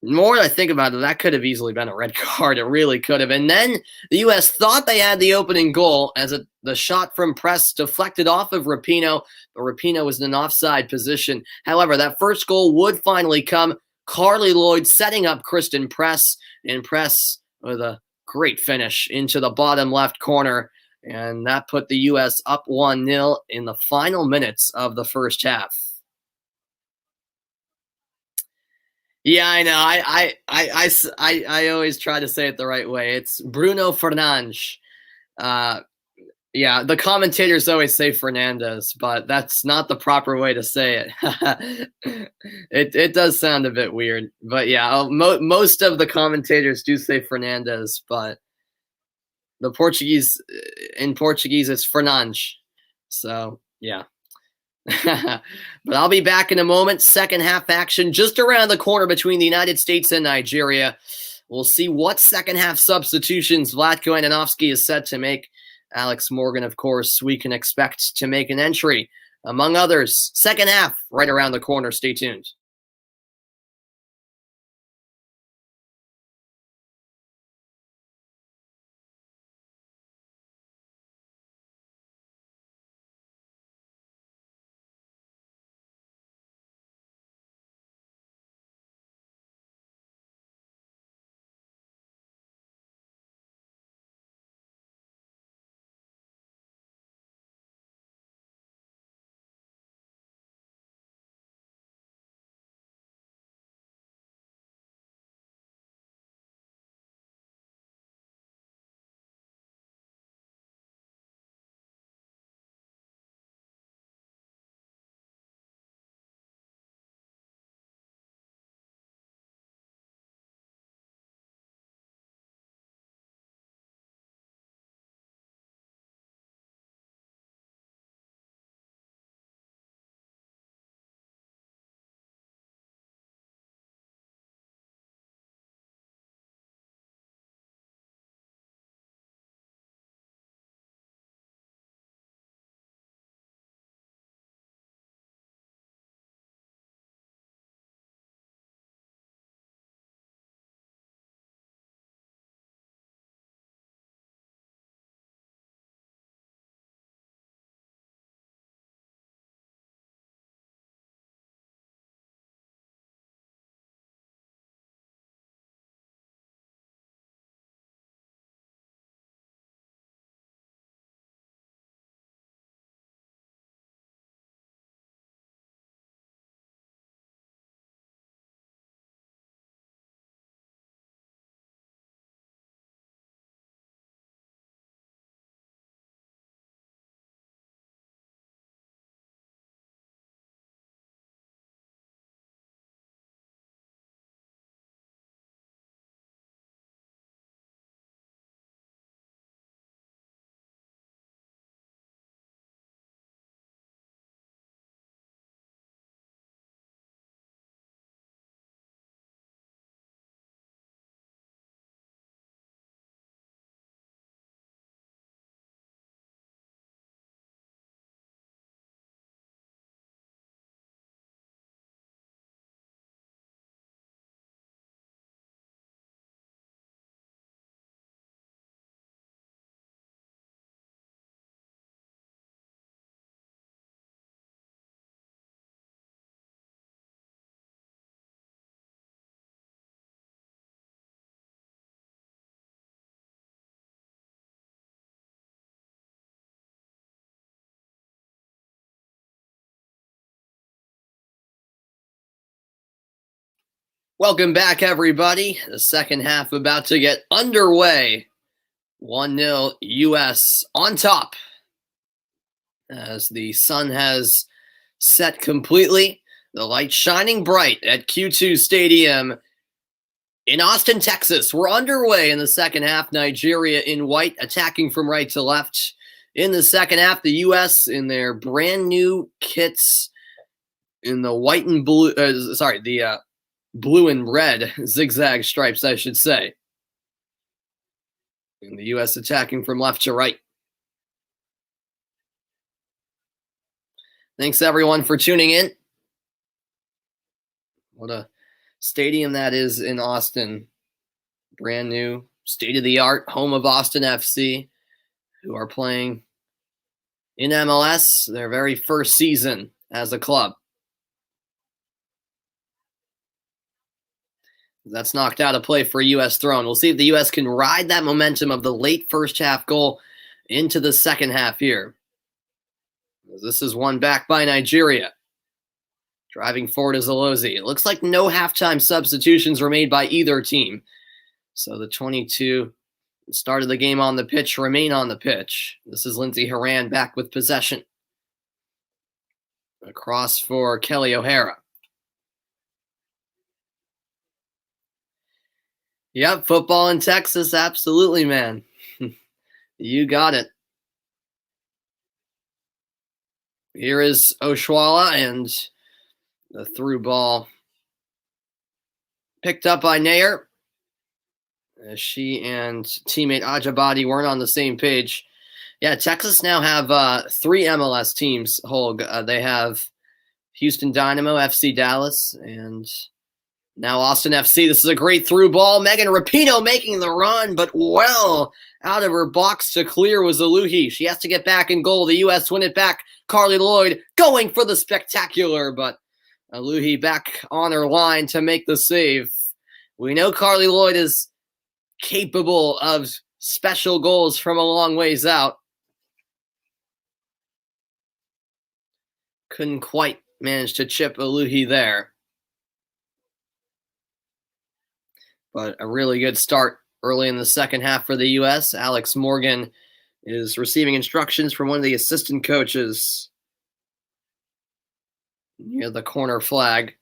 The more I think about it, that could have easily been a red card. It really could have. And then the U.S. thought they had the opening goal as the shot from press deflected off of Rapinoe, but Rapinoe was in an offside position. However, that first goal would finally come. Carly Lloyd setting up Kristen Press, and Press with a great finish into the bottom left corner. And that put the U.S. up 1-0 in the final minutes of the first half. Yeah, I know. I always try to say it the right way. It's Bruno Fernandes. Uh, yeah, the commentators always say Fernandez, but that's not the proper way to say it. It does sound a bit weird, but yeah, most of the commentators do say Fernandez, but the Portuguese in Portuguese it's Fernandes. So yeah. But I'll be back in a moment. Second half action just around the corner between the United States and Nigeria. We'll see what second half substitutions Vlatko Andonovski is set to make. Alex Morgan, of course, we can expect to make an entry, among others. Second half right around the corner. Stay tuned. Welcome back, everybody. The second half about to get underway. 1-0 U.S. on top as the sun has set completely. The light shining bright at Q2 Stadium in Austin, Texas. We're underway in the second half. Nigeria in white, attacking from right to left. In the second half, the U.S. in their brand new kits in the white and blue, the blue and red zigzag stripes, I should say. And the U.S. attacking from left to right. Thanks, everyone, for tuning in. What a stadium that is in Austin. Brand new, state-of-the-art, home of Austin FC, who are playing in MLS their very first season as a club. That's knocked out a play for a U.S. throne. We'll see if the U.S. can ride that momentum of the late first half goal into the second half here. This is one back by Nigeria. Driving forward is Alozie. It looks like no halftime substitutions were made by either team. So the 22 started the game on the pitch remain on the pitch. This is Lindsey Horan back with possession. Across for Kelly O'Hara. Yep, football in Texas, absolutely, man. You got it. Here is Oshwala, and the through ball picked up by Nair. She and teammate Ajabadi weren't on the same page. Yeah, Texas now have 3 MLS teams, Holg. They have Houston Dynamo, FC Dallas, and now Austin FC. This is a great through ball. Megan Rapinoe making the run, but well out of her box to clear was Aluhi. She has to get back in goal. The U.S. win it back. Carly Lloyd going for the spectacular, but Aluhi back on her line to make the save. We know Carly Lloyd is capable of special goals from a long ways out. Couldn't quite manage to chip Aluhi there. But a really good start early in the second half for the U.S. Alex Morgan is receiving instructions from one of the assistant coaches near the corner flag.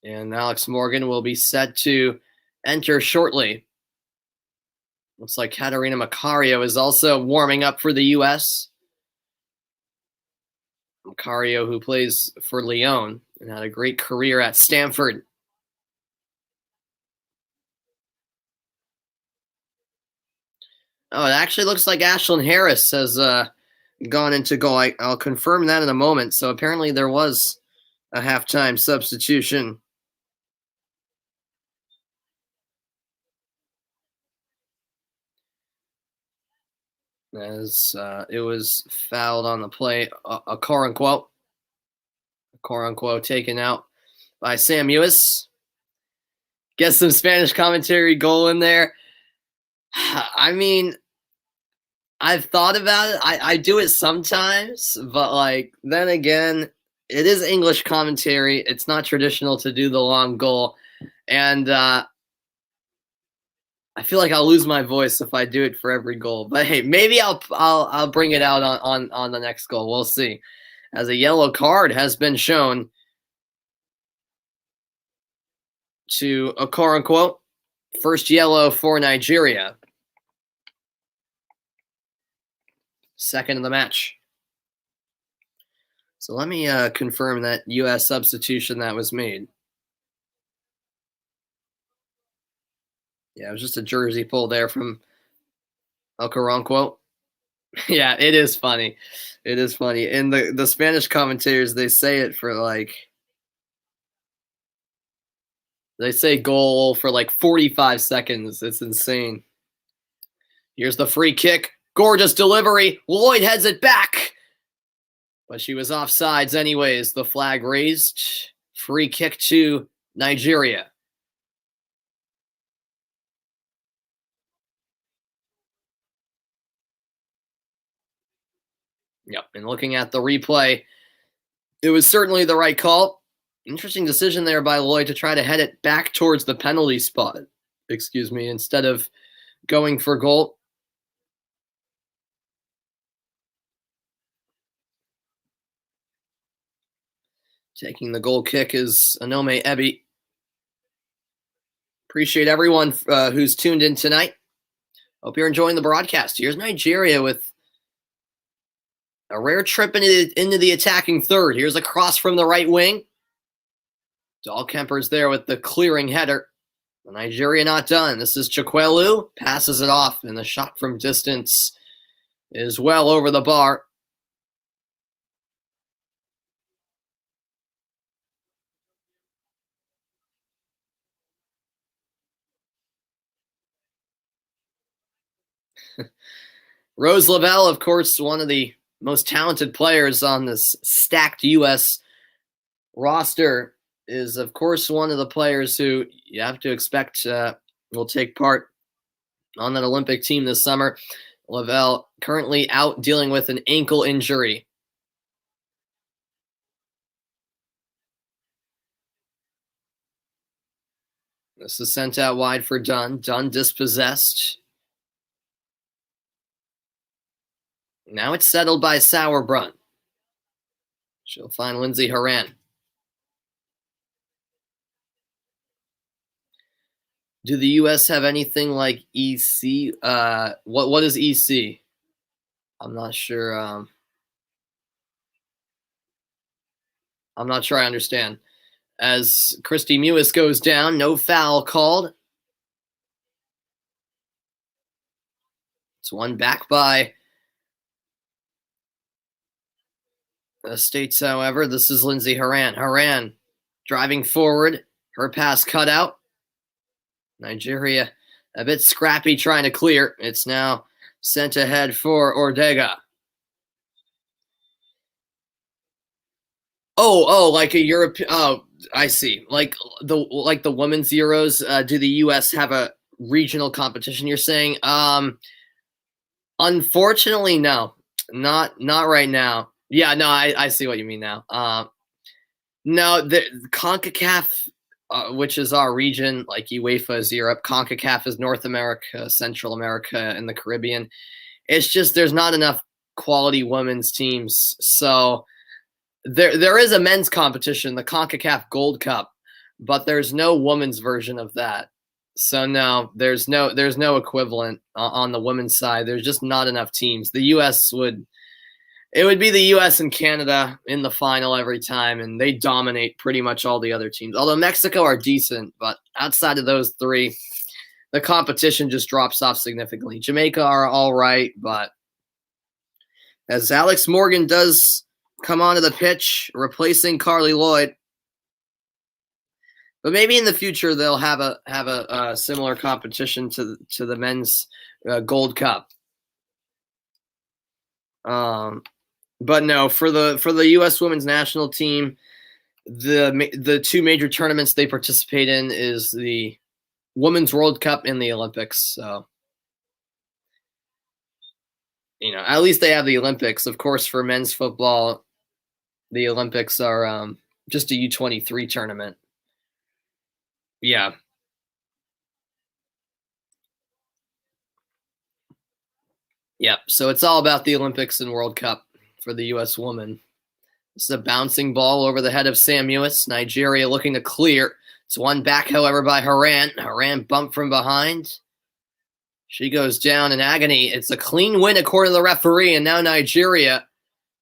And Alex Morgan will be set to enter shortly. Looks like Katarina Macario is also warming up for the U.S. Macario, who plays for Lyon and had a great career at Stanford. Oh, it actually looks like Ashlyn Harris has gone into goal. I'll confirm that in a moment. So apparently there was a halftime substitution. As it was fouled on the play. A quote taken out by Sam Ewis. Get some Spanish commentary goal in there. I mean, I've thought about it. I do it sometimes, but like then again, it is English commentary. It's not traditional to do the long goal, and I feel like I'll lose my voice if I do it for every goal. But hey, maybe I'll bring it out on the next goal. We'll see. As a yellow card has been shown to Okoronkwo. First yellow for Nigeria. Second of the match. So let me confirm that U.S. substitution that was made. Yeah, it was just a jersey pull there from Okoronkwo. Yeah, it is funny. It is funny. And the Spanish commentators, they say it for like, they say goal for like 45 seconds. It's insane. Here's the free kick. Gorgeous delivery. Lloyd heads it back. But she was offsides anyways. The flag raised. Free kick to Nigeria. Yep, and looking at the replay, it was certainly the right call. Interesting decision there by Lloyd to try to head it back towards the penalty spot. Excuse me, instead of going for goal. Taking the goal kick is Anome Ebi. Appreciate everyone who's tuned in tonight. Hope you're enjoying the broadcast. Here's Nigeria with a rare trip into the attacking third. Here's a cross from the right wing. Dahlkemper's there with the clearing header. Nigeria not done. This is Chikwelu. Passes it off, and the shot from distance is well over the bar. Rose Lavelle, of course, one of the most talented players on this stacked U.S. roster, is, of course, one of the players who you have to expect will take part on that Olympic team this summer. Lavelle currently out dealing with an ankle injury. This is sent out wide for Dunn. Dunn dispossessed. Now it's settled by Sauerbrunn. She'll find Lindsay Horan. Do the U.S. have anything like EC? What is EC? I'm not sure. I'm not sure I understand. As Christy Mewis goes down, no foul called. It's one back by the States, however. This is Lindsay Horan. Horan driving forward. Her pass cut out. Nigeria a bit scrappy trying to clear. It's now sent ahead for Ortega. Oh, like a European. Oh, I see. Like the women's Euros. Do the U.S. have a regional competition? You're saying? Unfortunately, no, not right now. Yeah, no, I see what you mean now. No, the CONCACAF, which is our region, like UEFA is Europe. CONCACAF is North America, Central America, and the Caribbean. It's just there's not enough quality women's teams. So there is a men's competition, the CONCACAF Gold Cup, but there's no women's version of that. So no, there's no equivalent on the women's side. There's just not enough teams. The U.S. would be the U.S. and Canada in the final every time, and they dominate pretty much all the other teams. Although Mexico are decent, but outside of those three, the competition just drops off significantly. Jamaica are all right, but as Alex Morgan does come onto the pitch, replacing Carly Lloyd. But maybe in the future they'll have a similar competition to the men's Gold Cup. But no, for the U.S. women's national team, the two major tournaments they participate in is the Women's World Cup and the Olympics. So, at least they have the Olympics. Of course, for men's football, the Olympics are just a U23 tournament. Yeah. Yep. So it's all about the Olympics and World Cup for the U.S. woman. This is a bouncing ball over the head of Sam Mewis. Nigeria looking to clear. It's one back, however, by Horan. Horan bumped from behind. She goes down in agony. It's a clean win according to the referee, and now Nigeria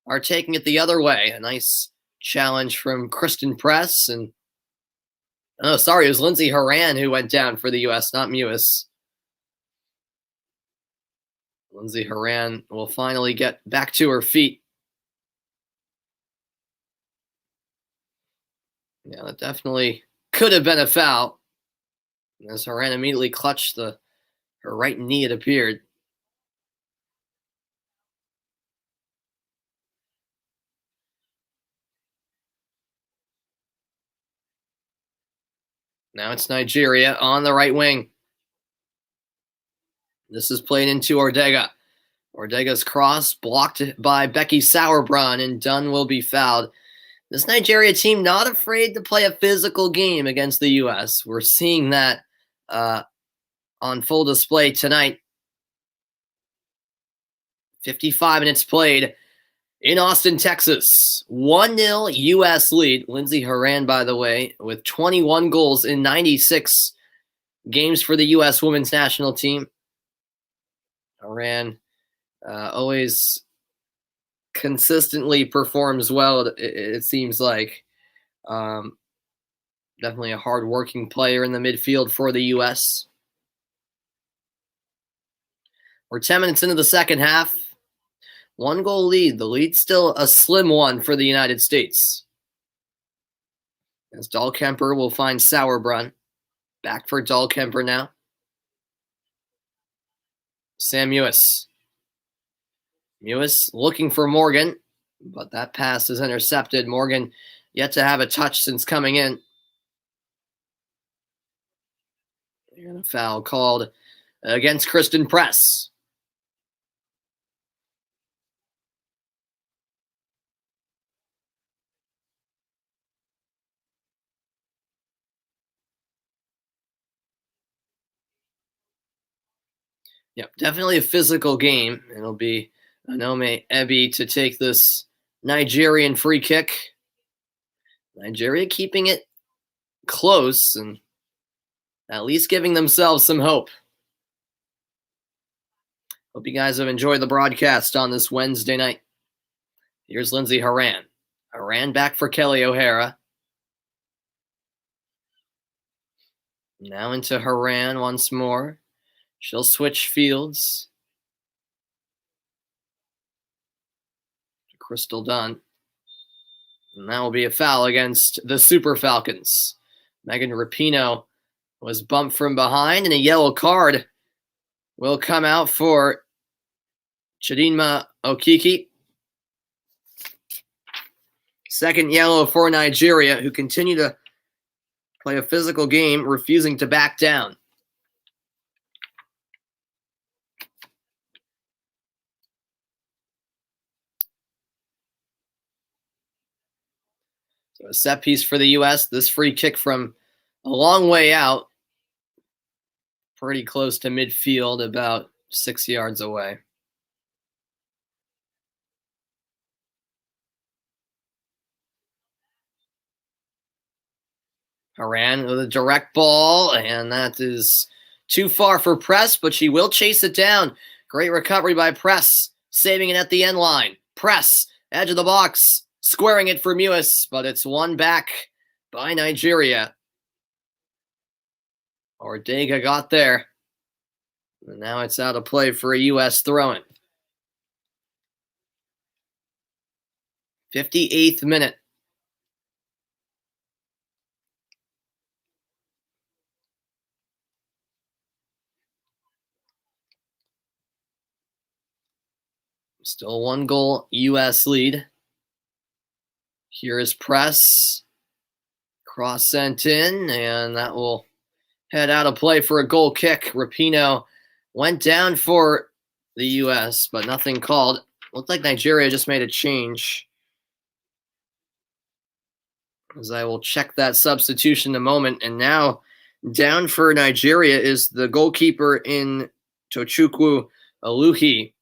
are taking it the other way. A nice challenge from Kristen Press. And oh, sorry, it was Lindsay Horan who went down for the U.S., not Mewis. Lindsay Horan will finally get back to her feet. Yeah, that definitely could have been a foul. As Horan immediately clutched her right knee, it appeared. Now it's Nigeria on the right wing. This is played into Ortega. Ortega's cross blocked by Becky Sauerbrunn, and Dunn will be fouled. This Nigeria team not afraid to play a physical game against the U.S. We're seeing that uh, on full display tonight. 55 minutes played in Austin, Texas. 1-0 U.S. lead. Lindsey Horan, by the way, with 21 goals in 96 games for the U.S. women's national team. Horan always consistently performs well, it seems like. Definitely a hard-working player in the midfield for the U.S. We're 10 minutes into the second half. 1-goal lead. The lead's still a slim one for the United States. As Dahlkemper will find Sauerbrunn. Back for Dahlkemper now. Sam Mewis. Mewis looking for Morgan, but that pass is intercepted. Morgan yet to have a touch since coming in. And a foul called against Kristen Press. Yep, definitely a physical game. It'll be Anome Ebi to take this Nigerian free kick. Nigeria keeping it close and at least giving themselves some hope. Hope you guys have enjoyed the broadcast on this Wednesday night. Here's Lindsey Horan. Horan back for Kelly O'Hara. Now into Horan once more. She'll switch fields. Crystal Dunn. And that will be a foul against the Super Falcons. Megan Rapinoe was bumped from behind, and a yellow card will come out for Chidinma Okiki. Second yellow for Nigeria, who continue to play a physical game, refusing to back down. So a set piece for the U.S. This free kick from a long way out, pretty close to midfield, about 6 yards away. Horan with a direct ball, and that is too far for Press, but she will chase it down. Great recovery by Press, saving it at the end line. Press, edge of the box, squaring it for Mewis, but it's won back by Nigeria. Ortega got there. And now it's out of play for a U.S. throw-in. 58th minute. Still 1-goal U.S. lead. Here is Press. Cross sent in, and that will head out of play for a goal kick. Rapinoe went down for the U.S., but nothing called. Looked like Nigeria just made a change. As I will check that substitution in a moment. And now down for Nigeria is the goalkeeper in Tochukwu Aluhi.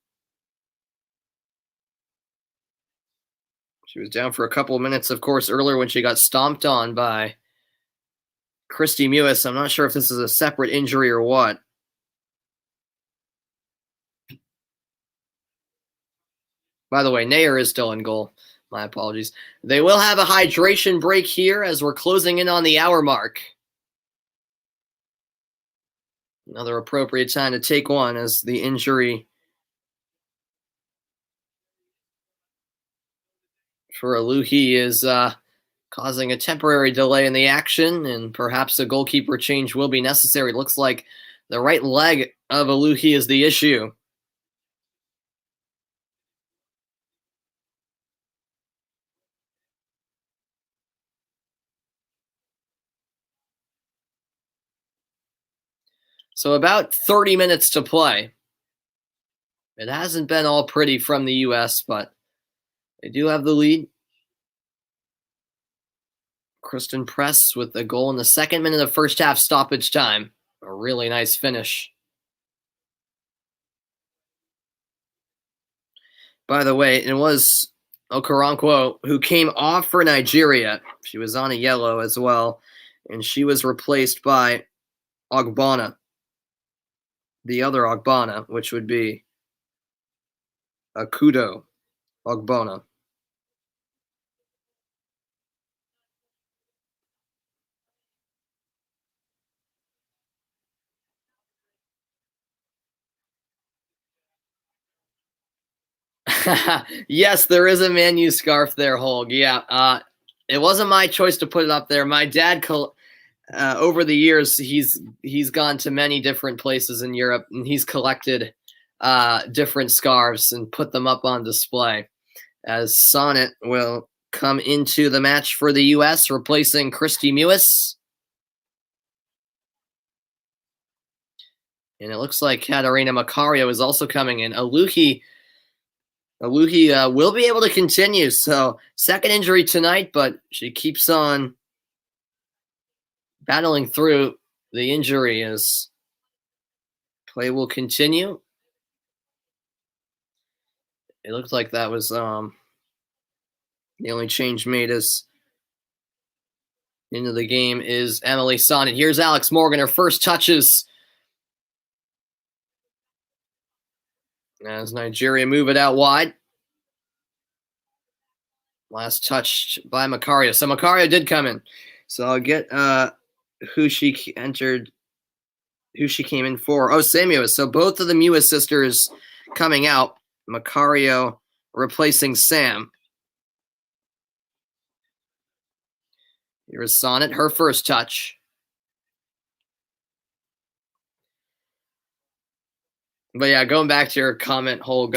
She was down for a couple of minutes, of course, earlier when she got stomped on by Christy Mewis. I'm not sure if this is a separate injury or what. By the way, Nair is still in goal. My apologies. They will have a hydration break here as we're closing in on the hour mark. Another appropriate time to take one as the injury for Aluhi is causing a temporary delay in the action, and perhaps a goalkeeper change will be necessary. It looks like the right leg of Aluhi is the issue. So about 30 minutes to play. It hasn't been all pretty from the U.S., but they do have the lead. Kristen Press with a goal in the second minute of first half stoppage time. A really nice finish. By the way, it was Okoronkwo who came off for Nigeria. She was on a yellow as well, and she was replaced by Ogbonna, the other Ogbonna, which would be Akudo Ogbonna. Yes, there is a Man U scarf there, Holg. Yeah, it wasn't my choice to put it up there. My dad, over the years, he's gone to many different places in Europe, and he's collected different scarves and put them up on display. As Sonnet will come into the match for the U.S., replacing Christy Mewis. And it looks like Katarina Macario is also coming in. Aluhi will be able to continue. So, second injury tonight, but she keeps on battling through the injury as play will continue. It looks like that was the only change made as into the game is Emily Sonnet. Here's Alex Morgan, her first touches as Nigeria move it out wide. Last touch by Macario. So Macario did come in. So I'll get who she came in for. Oh, Samuel. So both of the Mewis sisters coming out. Macario replacing Sam. Here's Sonnet, her first touch. But yeah, going back to your comment, Holg.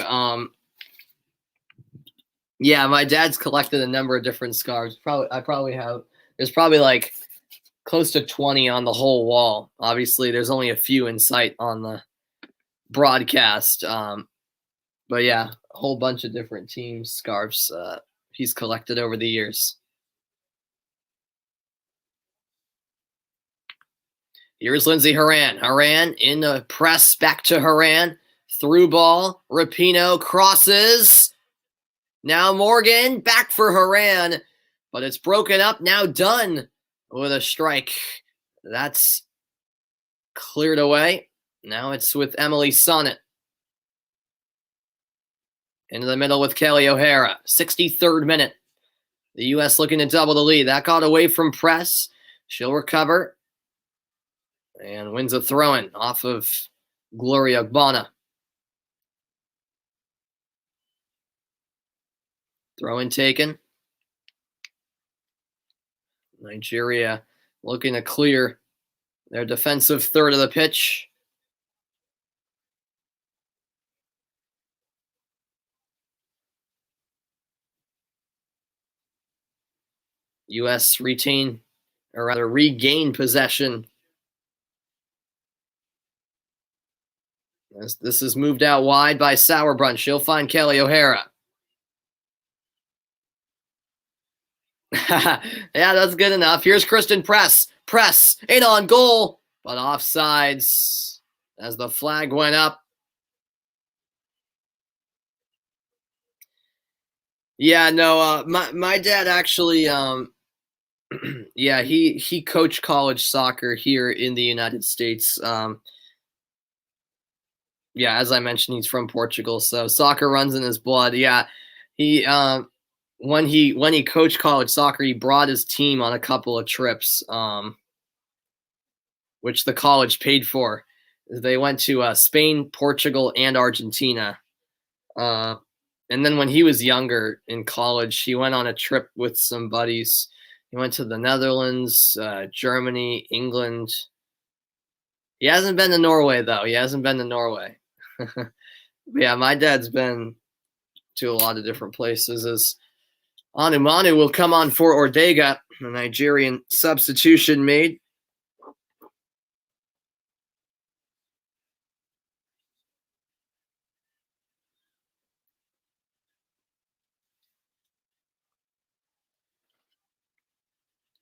Yeah, my dad's collected a number of different scarves. There's probably like close to 20 on the whole wall. Obviously, there's only a few in sight on the broadcast. But yeah, a whole bunch of different team scarves he's collected over the years. Here's Lindsay Horan. Horan in the press, back to Horan. Through ball. Rapinoe crosses. Now Morgan, back for Horan. But it's broken up. Now Dunn with a strike. That's cleared away. Now it's with Emily Sonnet. Into the middle with Kelly O'Hara. 63rd minute. The U.S. looking to double the lead. That got away from Press. She'll recover. And wins a throw-in off of Gloria Ogbonna. Throw-in taken. Nigeria looking to clear their defensive third of the pitch. U.S. regain possession. As this is moved out wide by Sauerbrunn. She'll find Kelly O'Hara. Yeah, that's good enough. Here's Kristen Press. Press in on goal, but offsides as the flag went up. Yeah, no, my dad actually, yeah, he coached college soccer here in the United States. Yeah, as I mentioned, he's from Portugal, so soccer runs in his blood. Yeah, he when he coached college soccer, he brought his team on a couple of trips, which the college paid for. They went to Spain, Portugal, and Argentina. And then when he was younger in college, he went on a trip with some buddies. He went to the Netherlands, Germany, England. He hasn't been to Norway, though. Yeah, my dad's been to a lot of different places. As Anumanu will come on for Ordega, a Nigerian substitution made.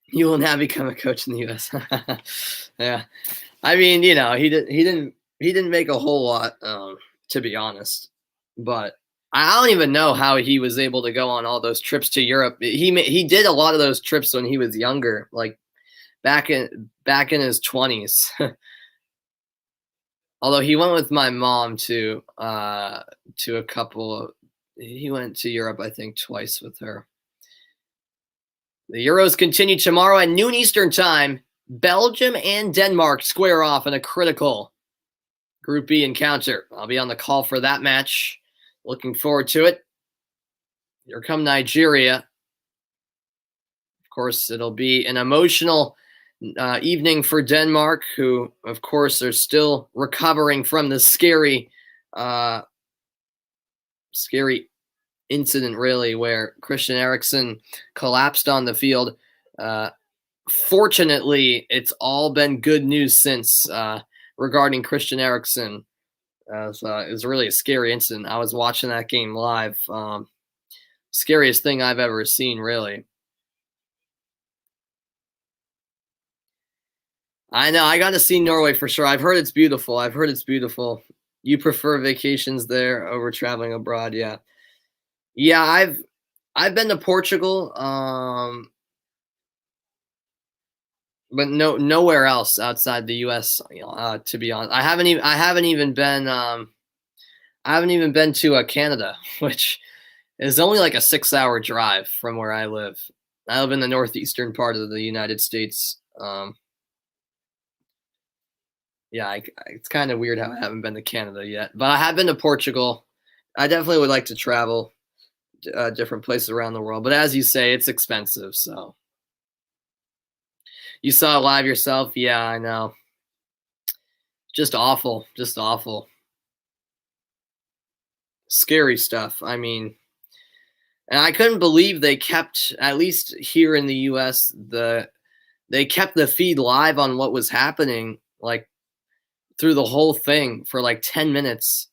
He will now become a coach in the U.S. Yeah, I mean, you know, he didn't make a whole lot, to be honest. But I don't even know how he was able to go on all those trips to Europe. He did a lot of those trips when he was younger, like back in his 20s. Although he went with my mom to a couple of, he went to Europe, I think, twice with her. The Euros continue tomorrow at noon Eastern time. Belgium and Denmark square off in a critical Group B encounter. I'll be on the call for that match. Looking forward to it. Here come Nigeria. Of course, it'll be an emotional evening for Denmark, who, of course, are still recovering from the scary incident, really, where Christian Eriksen collapsed on the field. Fortunately, it's all been good news since regarding Christian Eriksen. So it was really a scary incident. I was watching that game live. Scariest thing I've ever seen, really. I know. I got to see Norway for sure. I've heard it's beautiful. You prefer vacations there over traveling abroad? Yeah. Yeah, I've been to Portugal, but nowhere else outside the U.S. To be honest, I haven't even been to Canada, which is only like a 6-hour drive from where I live. I live in the northeastern part of the United States. Yeah, it's kind of weird how I haven't been to Canada yet, but I have been to Portugal. I definitely would like to travel different places around the world, but as you say, it's expensive. So you saw it live yourself. Yeah, I know. Just awful. Scary stuff. I mean, and I couldn't believe they kept, at least here in the US, they kept the feed live on what was happening, like through the whole thing for like 10 minutes.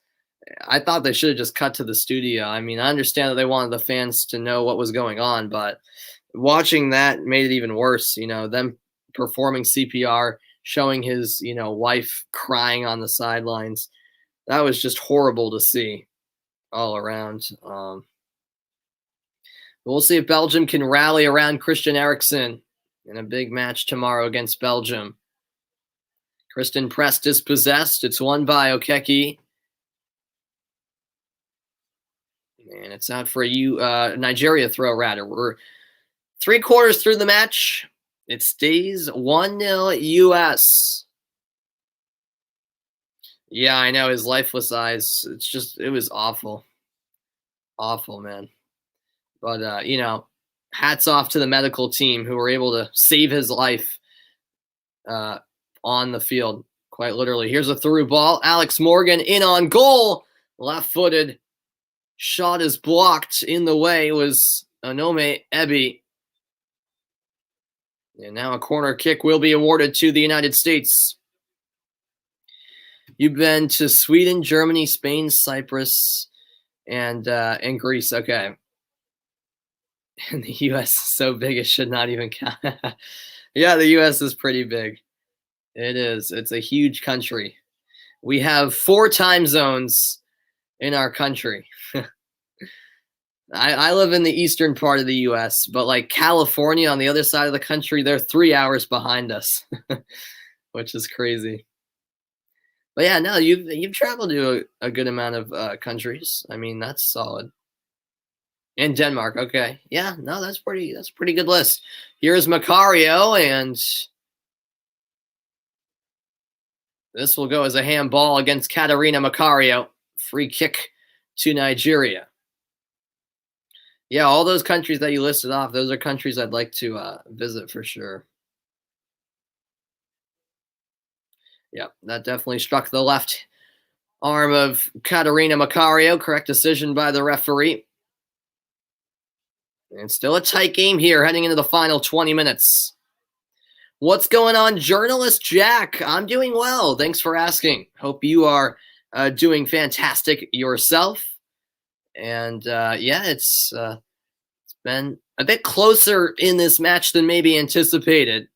I thought they should have just cut to the studio. I mean, I understand that they wanted the fans to know what was going on, but watching that made it even worse. You know, them performing CPR, showing his, wife crying on the sidelines. That was just horrible to see all around. We'll see if Belgium can rally around Christian Eriksen in a big match tomorrow against Belgium. Kristen Press dispossessed. It's won by Okeke. And it's out for a Nigeria throw, rather. We're 3/4 through the match. It stays 1-0 U.S. Yeah, I know, his lifeless eyes. It was awful. Awful, man. But, hats off to the medical team who were able to save his life on the field, quite literally. Here's a through ball. Alex Morgan in on goal. Left-footed. Shot is blocked. In the way was Onome Ebi. And now a corner kick will be awarded to the United States. You've been to Sweden, Germany, Spain, Cyprus, and Greece. Okay. And the U.S. is so big it should not even count. Yeah, the U.S. is pretty big. It is. It's a huge country. We have 4 time zones in our country. I live in the eastern part of the U.S., but like California on the other side of the country, they're 3 hours behind us, which is crazy. But yeah, no, you've traveled to a good amount of countries. I mean, that's solid. And Denmark, okay, yeah, no, that's a pretty good list. Here's Macario, and this will go as a handball against Katarina Macario. Free kick to Nigeria. Yeah, all those countries that you listed off, those are countries I'd like to visit for sure. Yeah, that definitely struck the left arm of Katarina Macario. Correct decision by the referee. And still a tight game here heading into the final 20 minutes. What's going on, journalist Jack? I'm doing well. Thanks for asking. Hope you are doing fantastic yourself. And yeah, it's Been a bit closer in this match than maybe anticipated.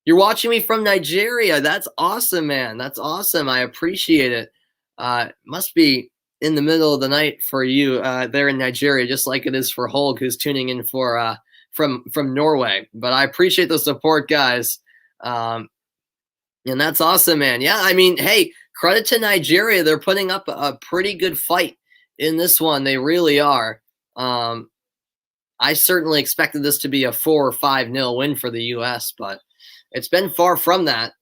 You're watching me from Nigeria. That's awesome, man. That's awesome. I appreciate it. Must be in the middle of the night for you there in Nigeria, just like it is for Hulk, who's tuning in for from Norway. But I appreciate the support, guys. And that's awesome, man. Yeah, I mean, hey, credit to Nigeria. They're putting up a pretty good fight in this one. They really are. I certainly expected this to be a 4 or 5-0 win for the U.S., but it's been far from that.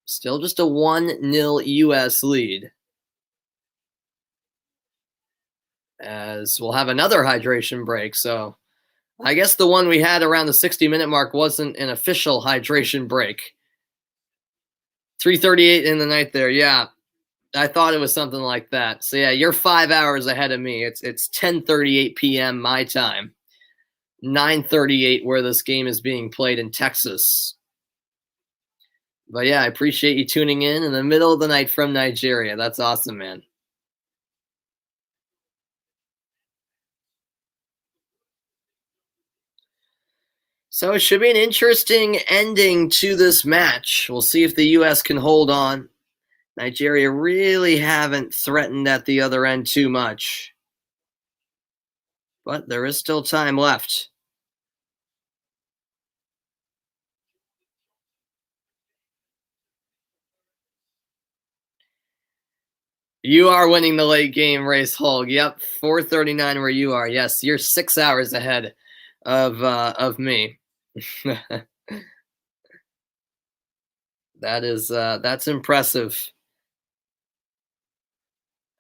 Still just a 1-0 U.S. lead. As we'll have another hydration break. So I guess the one we had around the 60-minute mark wasn't an official hydration break. 3:38 in the night there. Yeah, I thought it was something like that. So yeah, you're 5 hours ahead of me. It's 10:38 p.m. my time. 9:38 where this game is being played in Texas. But yeah, I appreciate you tuning in the middle of the night from Nigeria. That's awesome, man. So it should be an interesting ending to this match. We'll see if the U.S. can hold on. Nigeria really haven't threatened at the other end too much. But there is still time left. You are winning the late game race, Hulk. Yep, 4:39 where you are. Yes, you're 6 hours ahead of me. That's impressive.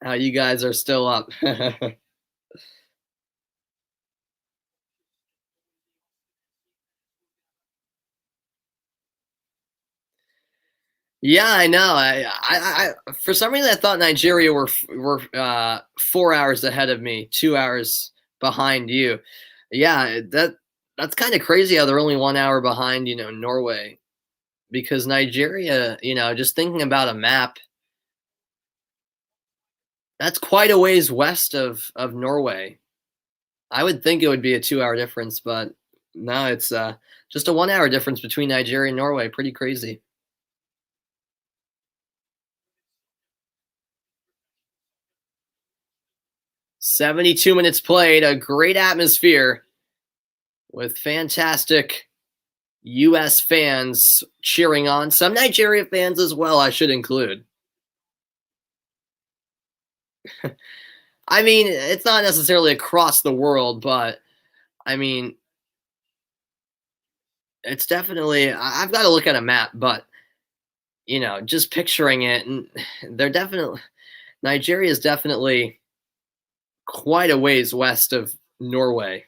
How you guys are still up. Yeah, I know. For some reason I thought Nigeria were 4 hours ahead of me, 2 hours behind you. Yeah, that's kind of crazy how they're only 1 hour behind, Norway. Because Nigeria, just thinking about a map, that's quite a ways west of Norway. I would think it would be a 2 hour difference, but no, it's just a 1 hour difference between Nigeria and Norway. Pretty crazy. 72 minutes played, a great atmosphere with fantastic U.S. fans cheering on. Some Nigeria fans as well, I should include. I mean, it's not necessarily across the world, but I mean, it's definitely, I've got to look at a map, but, just picturing it, and they're definitely, Nigeria is definitely quite a ways west of Norway.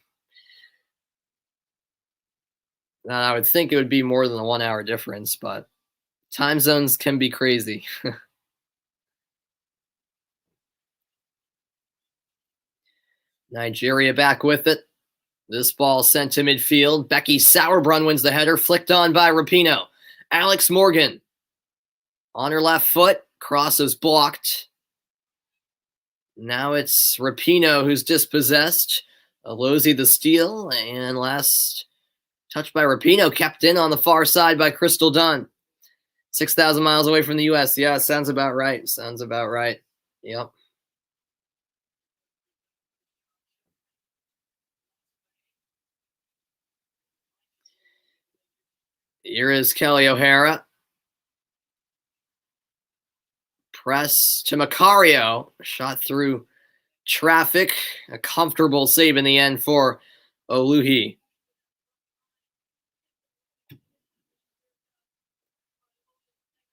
Now, I would think it would be more than a 1 hour difference, but time zones can be crazy. Nigeria back with it. This ball sent to midfield. Becky Sauerbrunn wins the header, flicked on by Rapinoe. Alex Morgan on her left foot. Cross is blocked. Now it's Rapinoe who's dispossessed. Alozi the steal. And last touch by Rapinoe, kept in on the far side by Crystal Dunn. 6,000 miles away from the U.S. Yeah, sounds about right. Sounds about right. Yep. Here is Kelly O'Hara. Press to Macario. Shot through traffic. A comfortable save in the end for Oluhi.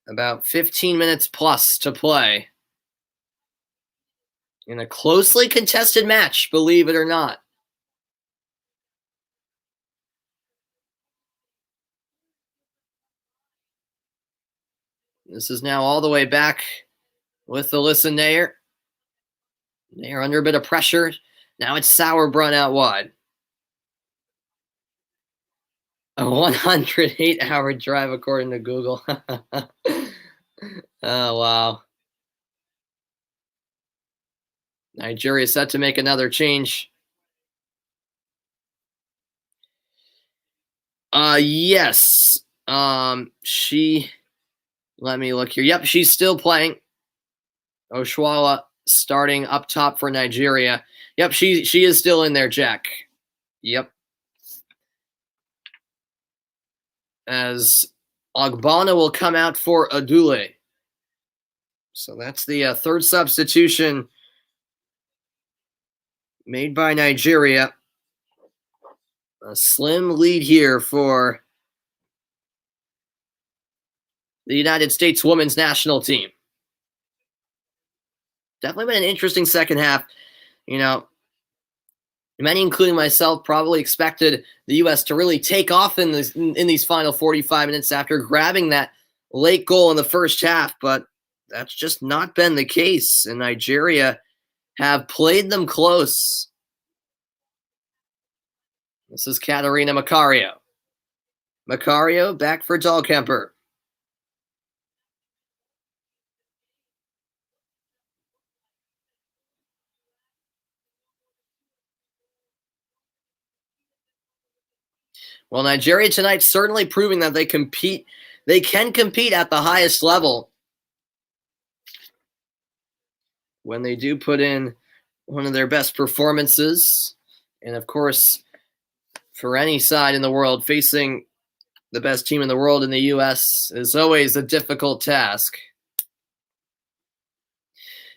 About 15 minutes plus to play. In a closely contested match, believe it or not. This is now all the way back with Alyssa Nair. Nair under a bit of pressure. Now it's Sauerbrunn out wide. A 108-hour drive, according to Google. Oh, wow. Nigeria set to make another change. Yes. She. Let me look here. Yep, she's still playing. Oshwala starting up top for Nigeria. Yep, she is still in there, Jack. Yep. As Ogbonna will come out for Adule. So that's the third substitution made by Nigeria. A slim lead here for the United States women's national team. Definitely been an interesting second half. You know, many, including myself, probably expected the U.S. to really take off in these final 45 minutes after grabbing that late goal in the first half, but that's just not been the case. And Nigeria have played them close. This is Katarina Macario. Macario back for Dahlkemper. Well, Nigeria tonight certainly proving that they can compete at the highest level when they do put in one of their best performances. And of course, for any side in the world, facing the best team in the world in the U.S. is always a difficult task.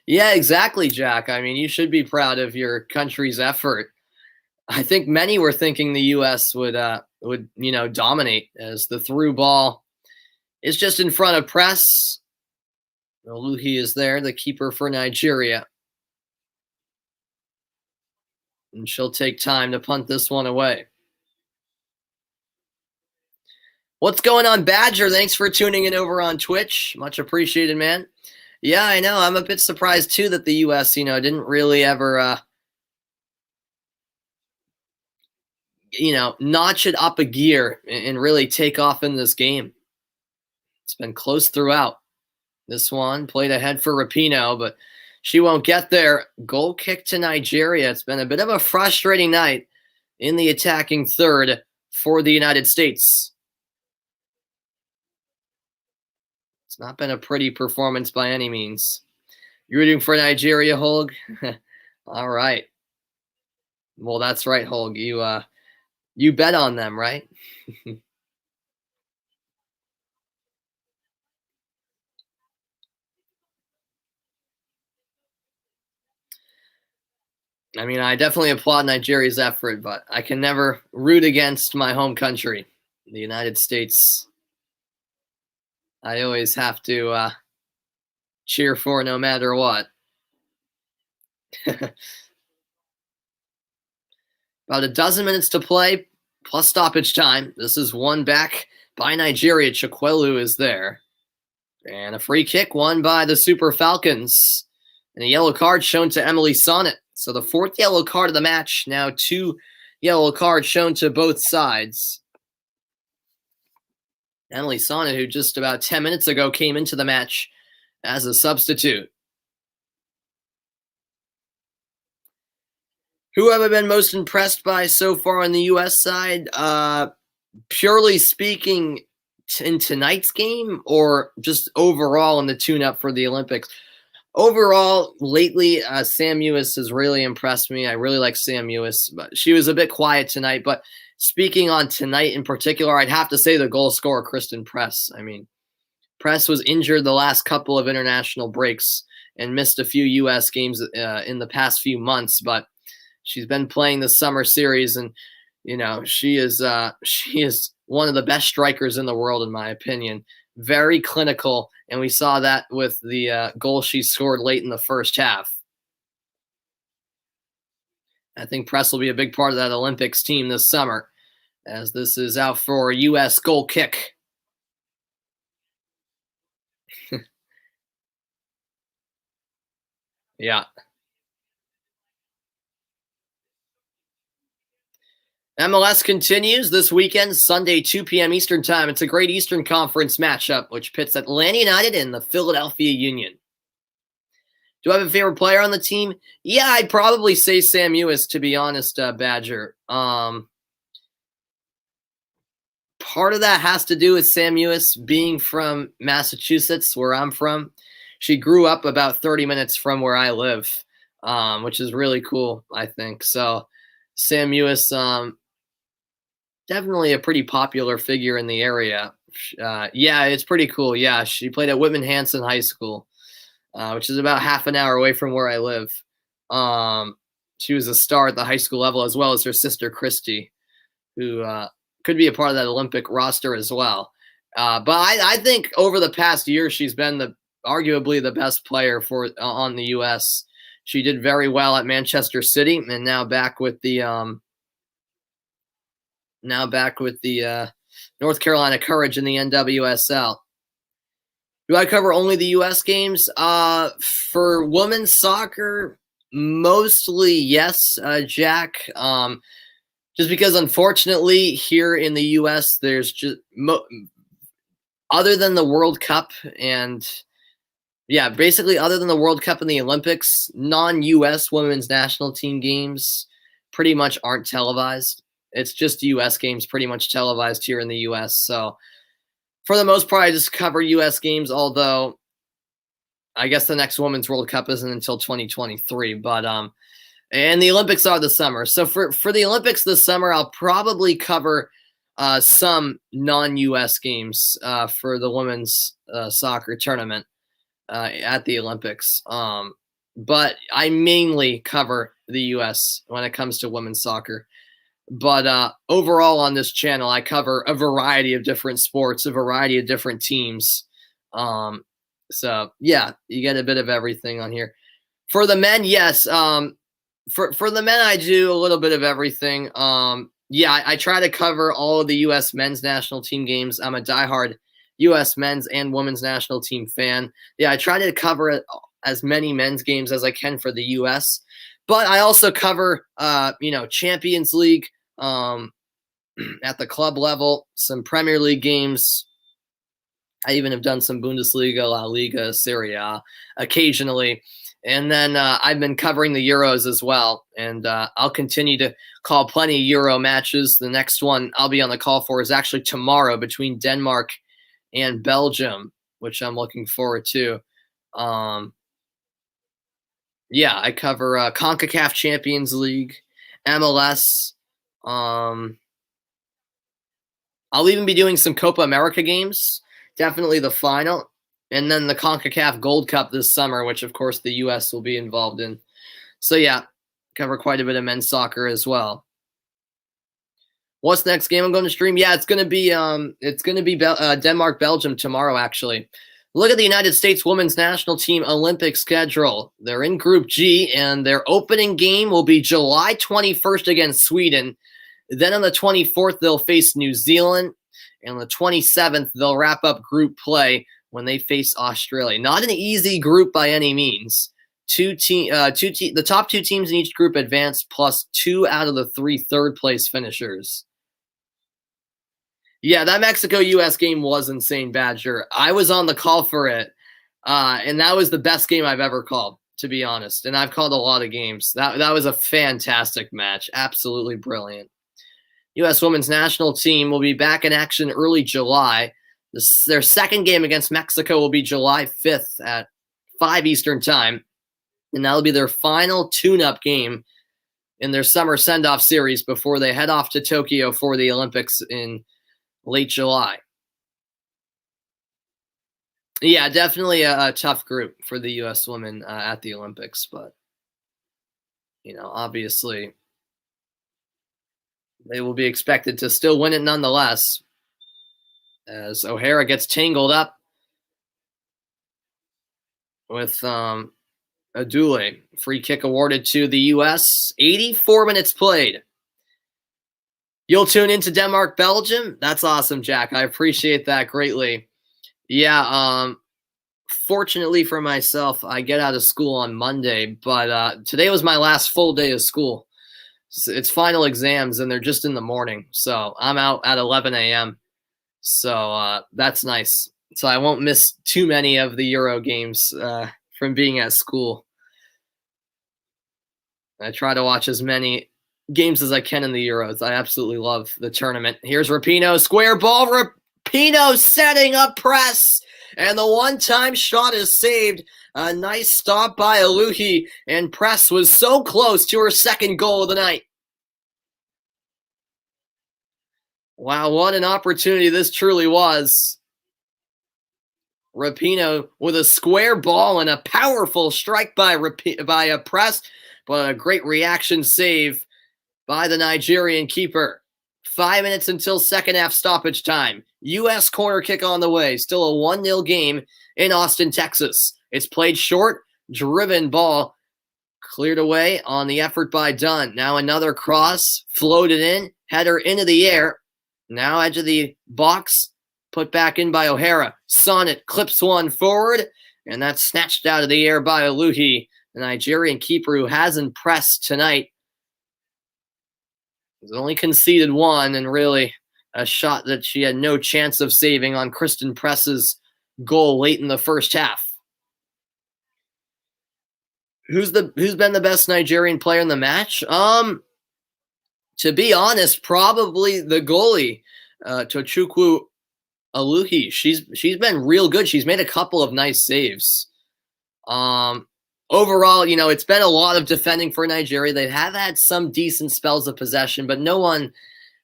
Yeah, exactly, Jack. I mean, you should be proud of your country's effort. I think many were thinking the U.S. would dominate, as the through ball is just in front of press. Oluhi is there, the keeper for Nigeria. And she'll take time to punt this one away. What's going on, Badger? Thanks for tuning in over on Twitch. Much appreciated, man. Yeah, I know. I'm a bit surprised, too, that the U.S., didn't really ever, notch it up a gear and really take off in this game. It's been close throughout. This one played ahead for Rapinoe, but she won't get there. Goal kick to Nigeria. It's been a bit of a frustrating night in the attacking third for the United States. It's not been a pretty performance by any means. You're rooting for Nigeria, Holg? All right. Well, that's right, Holg. You bet on them, right? I mean, I definitely applaud Nigeria's effort, but I can never root against my home country, the United States. I always have to cheer for no matter what. About a dozen minutes to play, plus stoppage time. This is one back by Nigeria. Chikwelu is there. And a free kick won by the Super Falcons. And a yellow card shown to Emily Sonnet. So the fourth yellow card of the match. Now 2 yellow cards shown to both sides. Emily Sonnet, who just about 10 minutes ago came into the match as a substitute. Who have I been most impressed by so far on the U.S. side? Purely speaking, in tonight's game, or just overall in the tune-up for the Olympics? Overall, lately, Sam Mewis has really impressed me. I really like Sam Mewis, but she was a bit quiet tonight. But speaking on tonight in particular, I'd have to say the goal scorer, Kristen Press. I mean, Press was injured the last couple of international breaks and missed a few U.S. games in the past few months, but she's been playing the summer series, and she is one of the best strikers in the world, in my opinion. Very clinical, and we saw that with the goal she scored late in the first half. I think Press will be a big part of that Olympics team this summer, as this is out for a U.S. goal kick. Yeah. MLS continues this weekend, Sunday, 2 p.m. Eastern Time. It's a great Eastern Conference matchup, which pits Atlanta United and the Philadelphia Union. Do I have a favorite player on the team? Yeah, I'd probably say Sam Mewis, to be honest, Badger. part of that has to do with Sam Ewis being from Massachusetts, where I'm from. She grew up about 30 minutes from where I live, which is really cool, I think. So Sam Ewis, definitely a pretty popular figure in the area. Yeah, it's pretty cool. Yeah, she played at Whitman Hanson High School, which is about half an hour away from where I live. She was a star at the high school level, as well as her sister Christy, who could be a part of that Olympic roster as well. But I think over the past year, she's been arguably the best player on the U.S. She did very well at Manchester City, and now back with the North Carolina Courage in the NWSL. Do I cover only the U.S. games? For women's soccer, mostly yes, Jack. Just because, unfortunately, here in the U.S., there's just other than the World Cup and basically other than the World Cup and the Olympics, non-U.S. women's national team games pretty much aren't televised. It's just U.S. games pretty much televised here in the U.S. So for the most part, I just cover U.S. games, although I guess the next Women's World Cup isn't until 2023. But and the Olympics are this summer. So for the Olympics this summer, I'll probably cover some non-U.S. games for the women's soccer tournament at the Olympics. But I mainly cover the U.S. when it comes to women's soccer. But overall on this channel, I cover a variety of different sports, a variety of different teams. So, yeah, you get a bit of everything on here. For the men, yes. For the men, I do a little bit of everything. I try to cover all of the U.S. men's national team games. I'm a diehard U.S. men's and women's national team fan. Yeah, I try to cover as many men's games as I can for the U.S., but I also cover, Champions League at the club level, some Premier League games. I even have done some Bundesliga, La Liga, Serie A occasionally. And then I've been covering the Euros as well. And I'll continue to call plenty of Euro matches. The next one I'll be on the call for is actually tomorrow between Denmark and Belgium, which I'm looking forward to. I cover CONCACAF Champions League, MLS. I'll even be doing some Copa America games, definitely the final, and then the CONCACAF Gold Cup this summer, which of course the U.S. will be involved in. So yeah, cover quite a bit of men's soccer as well. What's the next game I'm going to stream? Yeah, it's going to be Denmark Belgium tomorrow. Actually, look at the United States women's national team Olympic schedule. They're in Group G, and their opening game will be July 21st against Sweden. Then on the 24th, they'll face New Zealand. And on the 27th, they'll wrap up group play when they face Australia. Not an easy group by any means. The top two teams in each group advance, plus 2 out of the 3 third-place finishers. Yeah, that Mexico-U.S. game was insane, Badger. I was on the call for it, and that was the best game I've ever called, to be honest. And I've called a lot of games. That was a fantastic match. Absolutely brilliant. U.S. women's national team will be back in action early July. Their second game against Mexico will be July 5th at 5 Eastern time. And that'll be their final tune-up game in their summer send-off series before they head off to Tokyo for the Olympics in late July. Yeah, definitely a tough group for the U.S. women at the Olympics. But, obviously they will be expected to still win it nonetheless, as O'Hara gets tangled up with Adule. Free kick awarded to the U.S. 84 minutes played. You'll tune into Denmark, Belgium? That's awesome, Jack. I appreciate that greatly. Yeah, fortunately for myself, I get out of school on Monday, but today was my last full day of school. It's final exams, and they're just in the morning. So I'm out at 11 a.m. So that's nice. So I won't miss too many of the Euro games from being at school. I try to watch as many games as I can in the Euros. I absolutely love the tournament. Here's Rapinoe, square ball. Rapinoe setting up press, and the one-time shot is saved. A nice stop by Aluhi, and Press was so close to her second goal of the night. Wow, what an opportunity this truly was. Rapinoe with a square ball and a powerful strike by a Press, but a great reaction save by the Nigerian keeper. 5 minutes until second half stoppage time. U.S. corner kick on the way. Still a 1-0 game in Austin, Texas. It's played short, driven ball, cleared away on the effort by Dunn. Now another cross, floated in, header into the air. Now edge of the box, put back in by O'Hara. Sonnet clips one forward, and that's snatched out of the air by Aluhi, the Nigerian keeper who hasn't pressed tonight. He's only conceded one, and really a shot that she had no chance of saving on Kristen Press's goal late in the first half. Who's been the best Nigerian player in the match? To be honest, probably the goalie, Tochukwu Aluhi. She's been real good. She's made a couple of nice saves. Overall, it's been a lot of defending for Nigeria. They have had some decent spells of possession, but no one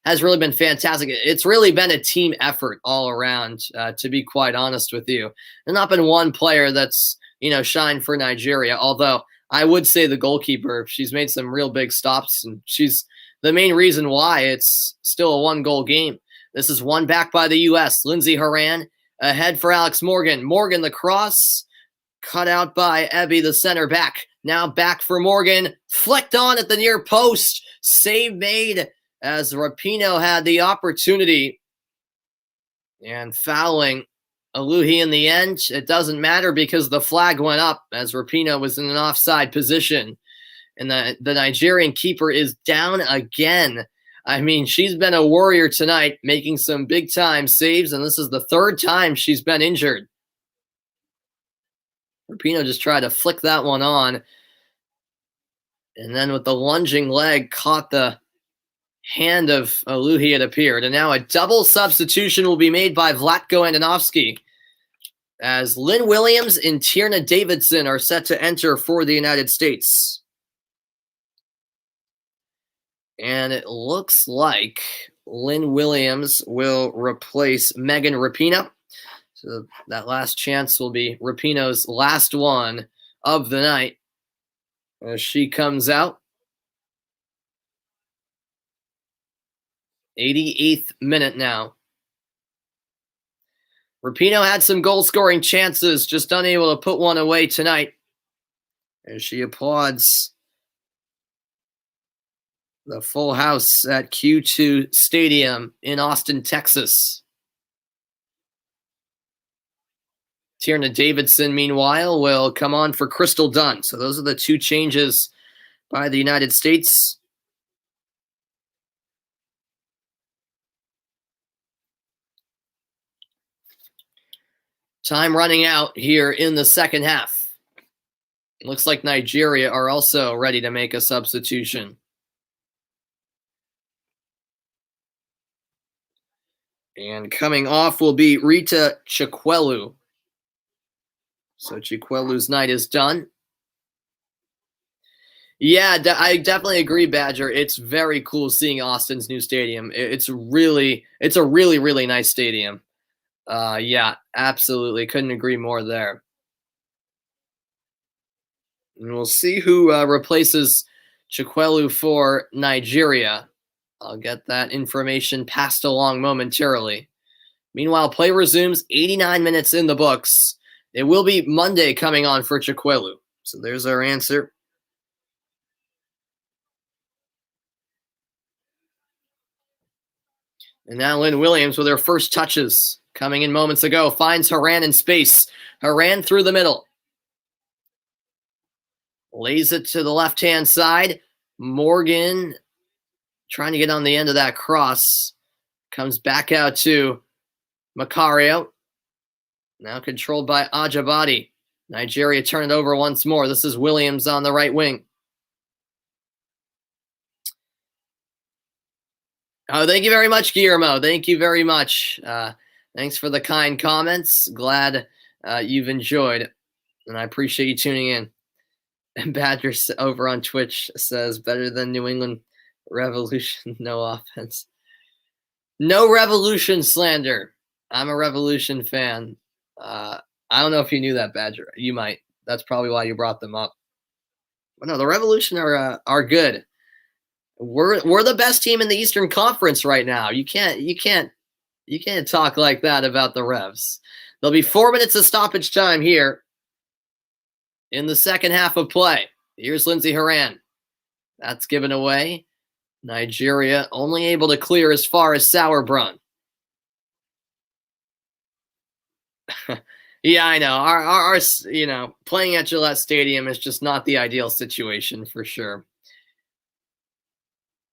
has really been fantastic. It's really been a team effort all around, to be quite honest with you. There's not been one player that's, shined for Nigeria, although I would say the goalkeeper, she's made some real big stops, and she's the main reason why it's still a 1-goal game. This is won back by the U.S. Lindsey Horan ahead for Alex Morgan. Morgan, the cross, cut out by Ebby, the center back. Now back for Morgan. Flicked on at the near post. Save made as Rapinoe had the opportunity. And fouling Aluhi in the end. It doesn't matter because the flag went up as Rapinoe was in an offside position. And the Nigerian keeper is down again. I mean, she's been a warrior tonight, making some big-time saves, and this is the third time she's been injured. Rapinoe just tried to flick that one on. And then with the lunging leg, caught the hand of Aluhi, it appeared. And now a double substitution will be made by Vlatko Andonovski, as Lynn Williams and Tierna Davidson are set to enter for the United States. And it looks like Lynn Williams will replace Megan Rapinoe. So that last chance will be Rapinoe's last one of the night as she comes out. 88th minute now. Rapinoe had some goal-scoring chances, just unable to put one away tonight. And she applauds the full house at Q2 Stadium in Austin, Texas. Tierna Davidson, meanwhile, will come on for Crystal Dunn. So those are the two changes by the United States. Time running out here in the second half. It looks like Nigeria are also ready to make a substitution. And coming off will be Rita Chikwelu. So Chikwelu's night is done. Yeah, I definitely agree, Badger. It's very cool seeing Austin's new stadium. It's a really, really nice stadium. Yeah, absolutely. Couldn't agree more there. And we'll see who replaces Chikwelu for Nigeria. I'll get that information passed along momentarily. Meanwhile, play resumes, 89 minutes in the books. It will be Monday coming on for Chikwelu. So there's our answer. And now Lynn Williams with her first touches. Coming in moments ago, finds Horan in space. Horan through the middle. Lays it to the left-hand side. Morgan trying to get on the end of that cross. Comes back out to Macario. Now controlled by Ajabadi. Nigeria turn it over once more. This is Williams on the right wing. Oh, thank you very much, Guillermo. Thank you very much. Thanks for the kind comments. Glad you've enjoyed, and I appreciate you tuning in. And Badger over on Twitch says, better than New England Revolution, no offense. No Revolution slander. I'm a Revolution fan. I don't know if you knew that, Badger. You might. That's probably why you brought them up. But no, the Revolution are good. We're the best team in the Eastern Conference right now. You can't talk like that about the Revs. There'll be 4 minutes of stoppage time here in the second half of play. Here's Lindsey Horan. That's given away. Nigeria only able to clear as far as Sauerbrunn. Yeah, I know. Our playing at Gillette Stadium is just not the ideal situation for sure.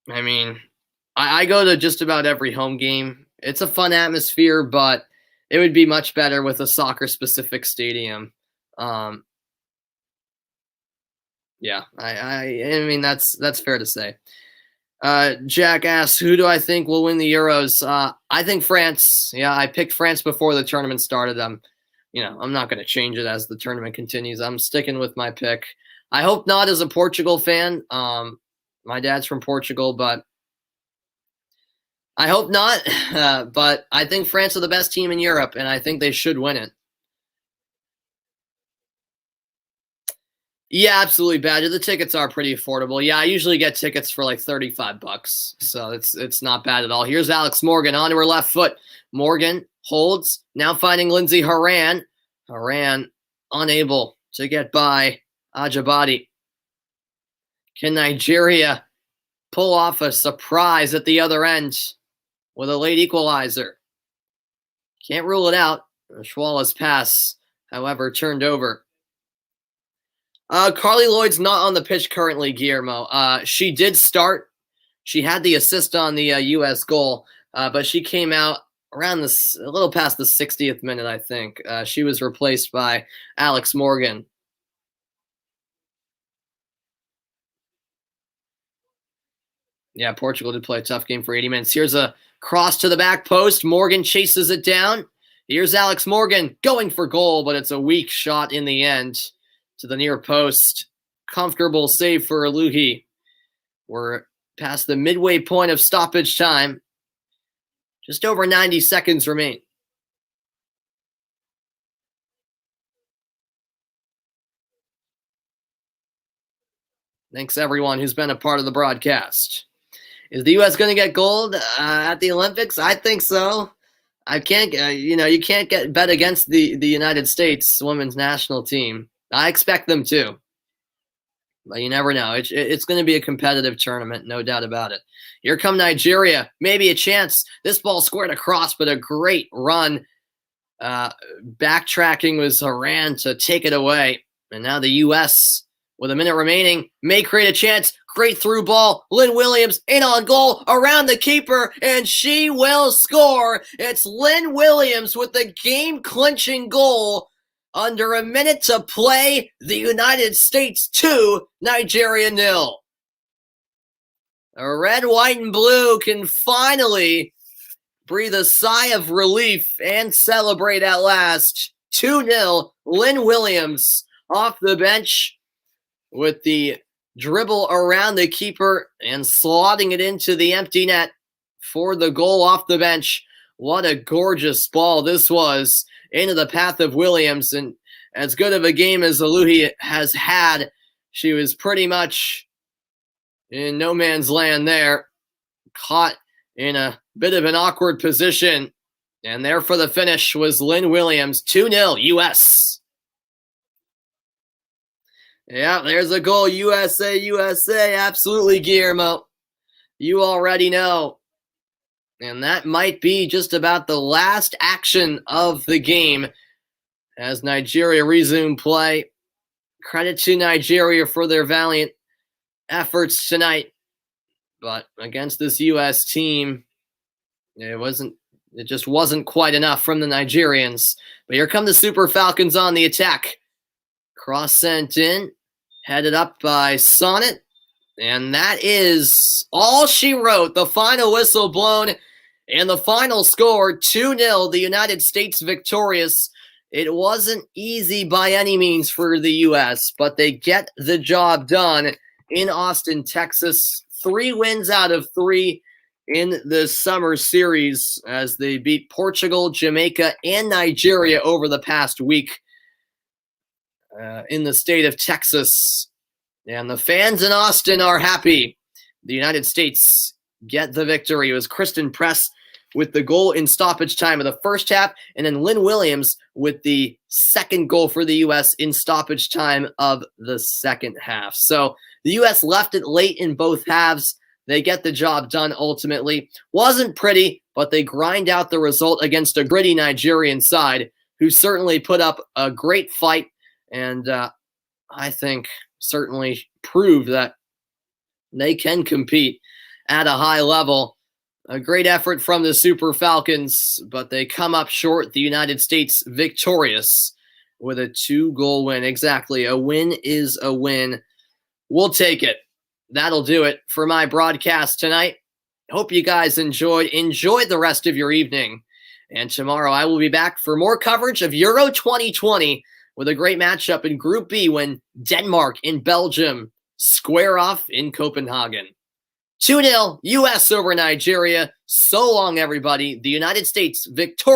I mean, I go to just about every home game. It's a fun atmosphere, but it would be much better with a soccer-specific stadium. Yeah, I mean that's fair to say. Jack asks, who do I think will win the Euros? I think France. Yeah, I picked France before the tournament started. I'm not going to change it as the tournament continues. I'm sticking with my pick. I hope not as a Portugal fan. My dad's from Portugal, but I hope not. But I think France are the best team in Europe, and I think they should win it. Yeah, absolutely, Badger. The tickets are pretty affordable. Yeah, I usually get tickets for like $35, so it's not bad at all. Here's Alex Morgan onto her left foot. Morgan holds, now finding Lindsey Horan. Horan unable to get by Ajabadi. Can Nigeria pull off a surprise at the other end with a late equalizer? Can't rule it out. Schwala's pass, however, turned over. Carly Lloyd's not on the pitch currently, Guillermo. She did start. She had the assist on the U.S. goal, but she came out around a little past the 60th minute, I think. She was replaced by Alex Morgan. Yeah, Portugal did play a tough game for 80 minutes. Here's a cross to the back post. Morgan chases it down. Here's Alex Morgan going for goal, but it's a weak shot in the end to the near post. Comfortable save for Aluhi. We're past the midway point of stoppage time. Just over 90 seconds remain. Thanks everyone who's been a part of the broadcast. Is the U.S. going to get gold at the Olympics? I think so. I can't, you can't bet against the United States women's national team. I expect them to, but you never know. It's going to be a competitive tournament, no doubt about it. Here come Nigeria, maybe a chance. This ball squared across, but a great run. Backtracking was Haran to take it away, and now the U.S. with a minute remaining may create a chance. Great through ball. Lynn Williams in on goal around the keeper, and she will score. It's Lynn Williams with the game-clinching goal. Under a minute to play, the United States 2, Nigeria 0. Red, white, and blue can finally breathe a sigh of relief and celebrate at last. 2-0, Lynn Williams off the bench with the dribble around the keeper and slotting it into the empty net for the goal off the bench. What a gorgeous ball this was into the path of Williams, and as good of a game as Aluhi has had, she was pretty much in no man's land there, caught in a bit of an awkward position, and there for the finish was Lynn Williams. 2-0 U.S. Yeah, there's a goal. USA, USA. Absolutely, Guillermo. You already know. And that might be just about the last action of the game as Nigeria resume play. Credit to Nigeria for their valiant efforts tonight. But against this U.S. team, it just wasn't quite enough from the Nigerians. But here come the Super Falcons on the attack. Cross sent in, headed up by Sonnet. And that is all she wrote. The final whistle blown and the final score 2-0. The United States victorious. It wasn't easy by any means for the U.S., but they get the job done in Austin, Texas. 3 wins out of 3 in the summer series as they beat Portugal, Jamaica, and Nigeria over the past week in the state of Texas. And the fans in Austin are happy. The United States get the victory. It was Kristen Press with the goal in stoppage time of the first half, and then Lynn Williams with the second goal for the U.S. in stoppage time of the second half. So the U.S. left it late in both halves. They get the job done ultimately. Wasn't pretty, but they grind out the result against a gritty Nigerian side who certainly put up a great fight and I think certainly prove that they can compete at a high level. A great effort from the Super Falcons, but they come up short. The United States victorious with a 2-goal win. Exactly. A win is a win. We'll take it. That'll do it for my broadcast tonight. Hope you guys enjoyed. Enjoy the rest of your evening. And tomorrow I will be back for more coverage of Euro 2020 with a great matchup in Group B when Denmark and Belgium square off in Copenhagen. 2-0 U.S. over Nigeria. So long, everybody. The United States victorious.